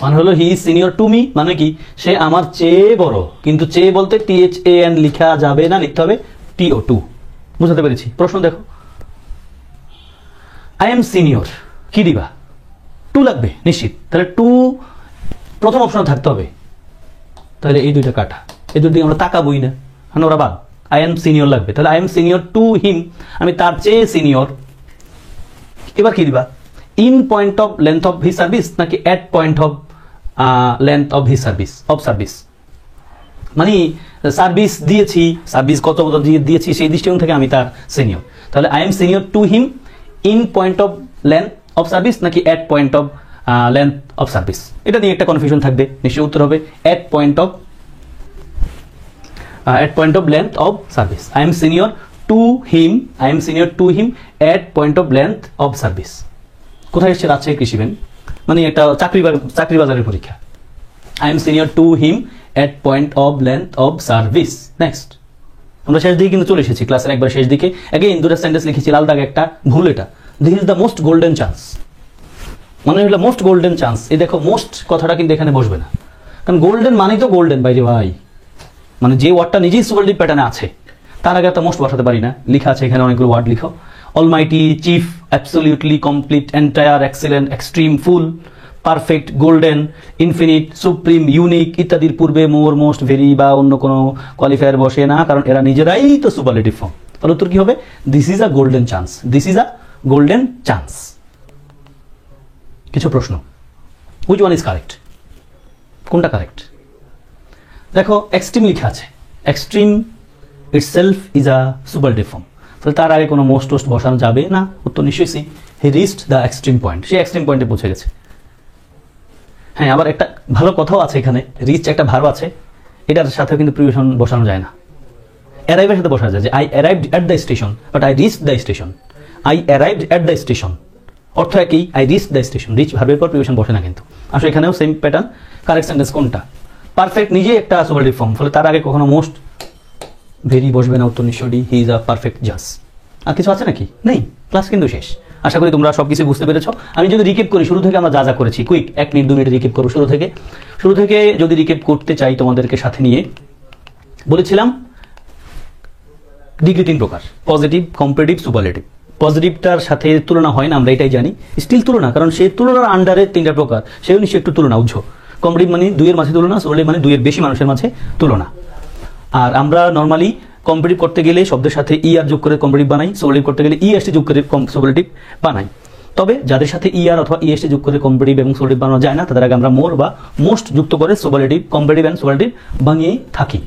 মানে হলো হি ইজ সিনিয়র টু মি, মানে কি সে আমার চেয়ে বড়, কিন্তু চেয়ে বলতে THAN লিখা যাবে না, লিখতে হবে TO2। বুঝতে পেরেছি? প্রশ্ন দেখো, আই এম সিনিয়র, কি দিবা? টু লাগবে নিশ্চিত। তাহলে টু প্রথম অপশনে থাকতে হবে। তাহলে এই দুইটা কাটা, এই দুই দিকে আমরা তাকাবই না, ওরা বাদ। আই এম সিনিয়র লাগবে। তাহলে I am senior to him, আমি তার চেয়ে সিনিয়র। এবার কি দিবা? In point of length of his service নাকি at point of length of his service, মানে সার্ভিস দিয়েছি, সার্ভিস কত দিয়েছি সেই দৃষ্টিকোণ থেকে আমি তার সিনিয়র। তাহলে I am senior to him in point of length of service নাকি at point of length of service, এটা নিয়ে একটা কনফিউশন থাকবে। নিশ্চয়ই উত্তর হবে এট point of length of service. I am senior to him, I am senior to him at point of length of service. কোথায় এসছে? রাজশাহী কৃষি ব্যাংক, মানে একটা চাকরি বাজারের পরীক্ষা। I am senior to him at point of length of service. Next, আমরা শেষ দিকে কিন্তু চলে এসেছি, ক্লাসের একবার শেষ দিকে। এগেইন দুটো সেন্টেন্স লিখেছি, লাল দাগে একটা, ভুল এটা। This is the most golden chance, মানে হলো মোস্ট গোল্ডেন চান্স। এই দেখো মোস্ট কথাটা কিন্তু এখানে বসবে না, কারণ গোল্ডেন মানেই তো গোল্ডেন বাইরে ভাই, মানে যে ওয়ার্ডটা নিজেই সুপারলেটিভ প্যাটার্নে আছে তার আগে একটা মোস্ট বসাতে পারি না। লেখা আছে এখানে অনেকগুলো ওয়ার্ড লিখো, almighty, chief, absolutely, complete, entire, excellent, extreme, full, perfect, golden, infinite, supreme, unique ইত্যাদির পূর্বে মোর, মোস্ট, ভেরি বা অন্য কোনো কোয়ালিফায়ার বসে না, কারণ এরা নিজেরাই তো সুপারলেটিভ ফর্ম। তাহলে উত্তর কি হবে? This is a golden chance, this is a golden chance. কিছু প্রশ্ন, হুইচ ওয়ান ইজ কারেক্ট? কোনটা কারেক্ট? দেখো এক্সট্রিম লেখা আছে, extreme itself is a superlative form, তাহলে তার আগে কোনো মোস্ট টোস্ট বসানো যাবে না। উত্তর নিশ্চয়ই C, he reached the extreme point, সে এক্সট্রিম পয়েন্টে পৌঁছে গেছে। হ্যাঁ, আবার একটা ভালো কথাও আছে এখানে, রিচ একটা ভার্ব আছে, এটার সাথেও কিন্তু প্রিপোজিশন বসানো যায় না। অ্যারাইভের সাথে বসানো যায় যে I arrived at the station, but I reached the station. I arrived at the station অর্থ একই, I reached the station. Reach ভার্বের পর প্রিপোজিশন বসে না কিন্তু। আসলে এখানেও সেম প্যাটার্ন। কারেক্ট সেন্টেন্স কোনটা? পারফেক্ট নিজেই একটা সুপারলেটিভ ফর্ম, ফলে তার আগে কখনো মোস্ট, ভেরি বসবে না। উত্তর নিশ্চয়ই হি ইজ আ পারফেক্ট জাজ। আর কিছু আছে নাকি? নেই। ক্লাস কিন্তু শেষ। আশা করি তোমরা সবকিছু বুঝতে পেরেছো। আমি যদি রিকেপ করি শুরু থেকে আমরা যা যা করেছি, কুইক 1 মিনিট 2 মিনিট রিকেপ করবো শুরু থেকে যদি রিকেপ করতে চাই তোমাদেরকে সাথে নিয়ে, বলেছিলাম ডিগ্রি 3 প্রকার, পজিটিভ, কম্পারেটিভ, সুপারলেটিভ। পজিটিভটার সাথে তুলনা হয় না, আমরা এটাই জানি, স্টিল তুলনা, কারণ সেই তুলনার আন্ডারে 3টা প্রকার, সেও নিশ্চয়ই একটু তুলনা উজ্জ্ব। কম্পারেটিভ মানে 2 এর মাঝে তুলনা, সুপারলেটিভ মানে 2 এর বেশি মানুষের মাঝে তুলনা। আর আমরা নর্মালি কম্পারেটিভ করতে গেলে শব্দের সাথে ই আর যোগ করে কম্পারেটিভ বানাই, সুপারলেটিভ করতে গেলে ইএসটি যোগ করে সুপারলেটিভ বানাই। তবে যাদের সাথে ই আর অথবা ইএসটি যোগ করে কম্পারেটিভ এবং সুপারলেটিভ বানানো যায় না, তাদের আগে আমরা মোর বা মোস্ট যুক্ত করে সুপারলেটিভ, কম্পারেটিভ এন্ড সুপারলেটিভ বানিয়েই থাকি।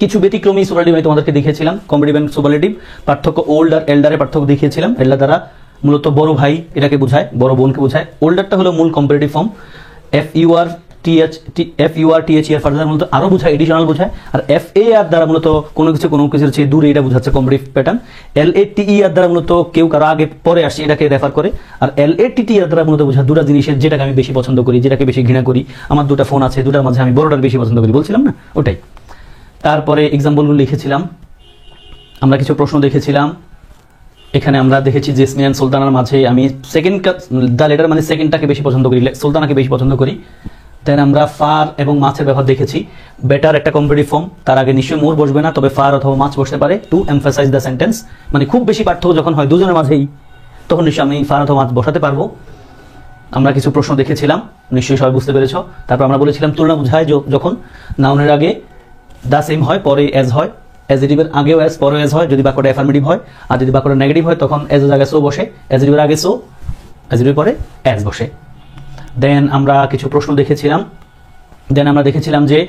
কিছু ব্যতিক্রমী সুপারলেটিভ আমি তোমাদেরকে দেখিয়েছিলাম। কম্পারেটিভ এন্ড সুপারলেটিভ পার্থক্য, ওল্ড আর এল্ডারের পার্থক্য দেখিয়েছিলাম। এল্ডার দ্বারা মূলত বড় ভাই এটাকে বোঝায়, বড় বোনকে বোঝায়। ওল্ডারটা হলো মূল comparative form. FUR THER further মূলত আরো বোঝায়, এডিশনাল বোঝায়। আর FAR দ্বারা মূলত কোনো কিছুর চেয়ে দূরে, এটা বোঝাচ্ছে কম্পারেটিভ প্যাটার্ন। LATER দ্বারা মূলত কেউ কারো আগে পরে আসছে, এটাকে রেফার করে। আর LATTR দ্বারা মূলত বোঝায় দুটা জিনিসের, যেটাকে আমি বেশি পছন্দ করি, যেটাকে বেশি ঘৃণা করি। আমার দুটা ফোন আছে, দুটার মাঝে আমি বড়টার বেশি পছন্দ করি, বলছিলাম না, ওটাই। তারপরে এক্সাম্পলগুলো লিখেছিলাম, আমরা কিছু প্রশ্ন দেখেছিলাম। এখানে আমরা দেখেছি জেসমিন এন্ড সুলতানার মাঝে আমি সেকেন্ড দ্য লেটার মানে সেকেন্ডটাকে বেশি পছন্দ করি, সুলতানাকে বেশি পছন্দ করি। দেন আমরা ফার এবং মাছের ব্যবহার দেখেছি। বেটার একটা কম্পারেটিভ ফর্ম, তার আগে নিশ্চয়ই মোর বসবে না, তবে ফার অথবা মাছ বসতে পারে টু এমফাসাইজ দ্য সেন্টেন্স। মানে খুব বেশি পার্থক্য যখন হয় দুজনের মাঝেই, তখন নিশ্চয়ই আমি ফার অথবা মাছ বসাতে পারবো। আমরা কিছু প্রশ্ন দেখেছিলাম, নিশ্চয়ই সবাই বুঝতে পেরেছ। তারপর আমরা বলেছিলাম তুলনা বোঝায় যখন নাউনের আগে দা সেম হয়, পরে এজ হয়, অ্যাডজেক্টিভের আগেও এজ, পরেও এজ হয় যদি বাক্যটা অ্যাফার্মেটিভ হয়। আর যদি বাক্যটা নেগেটিভ হয় তখন এজ এর আগে সো বসে, অ্যাডজেক্টিভের আগে সো, অ্যাডজেক্টিভের পরে এজ বসে। দেন আমরা কিছু প্রশ্ন দেখেছিলাম। দেন আমরা দেখেছিলাম যে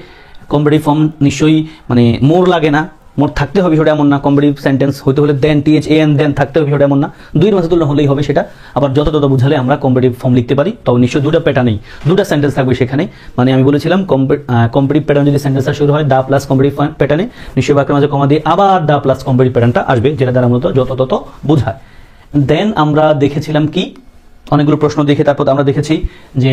কম্পারেটিভ ফর্ম নিশ্চয়ই মানে মোর লাগে না, মোর থাকতে হবে বিষয়টা এমন না। কম্পারেটিভ সেন্টেন্স হইতে হলে দেন THAN দেন থাকতে হবে বিষয়টা এমন না, দুইয়ের মাঝে তুলনা হলেই হবে সেটা। আবার যত বুঝালে আমরা কম্পারেটিভ ফর্ম লিখতে পারি, তবে নিশ্চয়ই দুটো প্যাটার্নেই দুটো সেন্টেন্স থাকবে সেখানে। মানে আমি বলেছিলাম কম্পারেটিভ প্যাটার্ন যদি সেন্টেন্সটা শুরু হয় দা প্লাস কম্পারেটিভ প্যাটার্নে, নিশ্চয়ই বাক্যের মাঝে কমা দিয়ে আবার দা প্লাস কম্পারেটিভ প্যাটার্নটা আসবে, যেটা দ্বারা মূলত যত বোঝায়। দেন আমরা দেখেছিলাম কি অনেকগুলো প্রশ্ন দেখে তারপর আমরা দেখেছি যে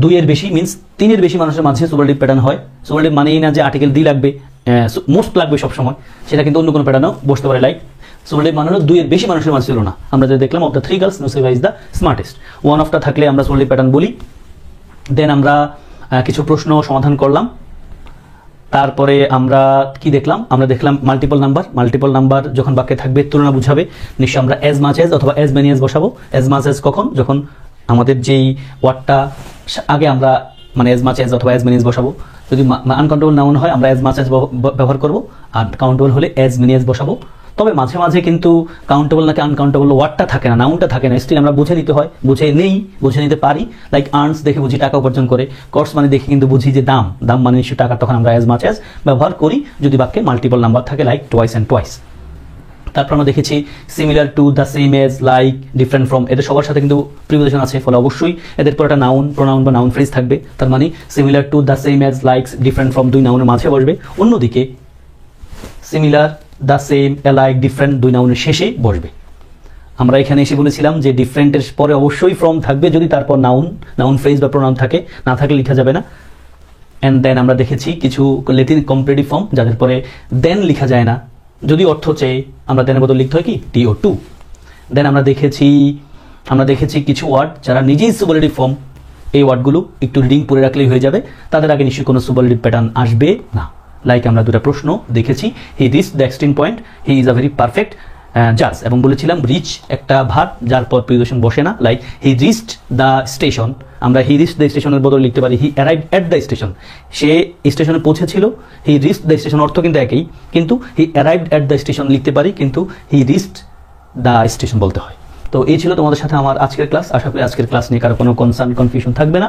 2-এর বেশি মিন্স 3-এর বেশি মানুষের মাঝে সুপারলেটিভ প্যাটার্ন হয়। সুপারলেটিভ মানেই না যে আর্টিকেল দি লাগবে, মোস্ট লাগবে সবসময়, সেটা কিন্তু অন্য কোনো প্যাটার্নও বসতে পারে। লাইক সুপারলেটিভ মানে হলো 2-এর বেশি মানুষের মাঝে ছিল না। আমরা যে দেখলাম of the 3 girls Nuseba is the smartest, one অফটা থাকলে আমরা সুপারলেটিভ প্যাটার্ন বলি। দেন আমরা কিছু প্রশ্ন সমাধান করলাম। তারপরে আমরা কি দেখলাম, আমরা দেখলাম মাল্টিপল নাম্বার যখন বাক্যে থাকবে তুলনা বুঝাবে, নিশ্চয়ই আমরা এজ মাচ এজ অথবা এজ মেনি এজ বসাবো। এজ মাচ এজ কখন, যখন আমাদের যেই ওয়ার্ডটা আগে আমরা মানে এজ মাচ এজ অথবা এজ মেনি এজ বসাবো। যদি আনকাউন্টেবল নাউন হয় আমরা এজ মাচ এজ ব্যবহার করবো, আর কাউন্টেবল হলে এজ মেনি এজ বসাবো। তবে মাঝে মাঝে কিন্তু কাউন্টেবল নাকি আনকাউন্টেবল ওয়ার্ডটা থাকে না, নাউনটা থাকে না, স্টিল আমরা বুঝে নিতে হয়, বুঝে নিতে পারি। লাইক আর্নস দেখে বুঝি টাকা উপার্জন করে, কস্ট মানে দেখে কিন্তু বুঝি যে দাম মানে নিশ্চয়ই টাকা, তখন আমরা এজ মাচ এজ ব্যবহার করি যদি বাক্যে মাল্টিপল নাম্বার থাকে, লাইক টোয়াইস অ্যান্ড টোয়াইস। তারপর আমরা দেখেছি similar to, the same as, like, different from, এদের সবার সাথে কিন্তু প্রিপোজিশন আছে, ফলে অবশ্যই এদের পর একটা নাউন, প্রোনাউন বা নাউন ফ্রেজ থাকবে। তার মানে similar to, the same as, like, different from দুই নাউনের মাঝে বসবে। অন্যদিকে similar, the same, alike, different দুই নাউনের শেষে বসবে। আমরা এখানে এসে বলেছিলাম যে ডিফারেন্টের পরে অবশ্যই ফ্রম থাকবে যদি তারপর নাউন ফ্রেজ বা প্রোনাউন থাকে, না থাকলে লেখা যাবে না। অ্যান্ড দেন আমরা দেখেছি কিছু ল্যাটিন কম্পারেটিভ ফর্ম যাদের পরে দেন লেখা যায় না, যদি অর্থ চেয়ে আমরা দেনের বদল লিখতে হয় কি TO2। দেন আমরা দেখেছি কিছু ওয়ার্ড যারা নিজেই সুপারলেটিভ ফর্ম, এই ওয়ার্ডগুলো একটু রিডিং পড়ে রাখলেই হয়ে যাবে, তাদের আগে নিশ্চয়ই কোনো সুপারলেটিভ প্যাটার্ন আসবে না। লাইক আমরা দুটা প্রশ্ন দেখেছি, he reach the extreme point, he is a very perfect জাজ, এবং বলেছিলাম রিচ একটা ভার্ব যার পর প্রিপোজিশন বসে না। Like he reached the station, আমরা হি রিচড দ্য স্টেশনের বদলে লিখতে পারি he arrived at the station, সে স্টেশনে পৌঁছেছিল। হি রিচড দ্য স্টেশন অর্থ কিন্তু একই, কিন্তু হি অ্যারাইভড এট দ্য স্টেশন লিখতে পারি, কিন্তু হি রিচড দ্য স্টেশন বলতে হয়। তো এই ছিল তোমাদের সাথে আমার আজকের ক্লাস। আশা করি আজকের ক্লাস নিয়ে কারো কোনো কনফিউশন থাকবে না।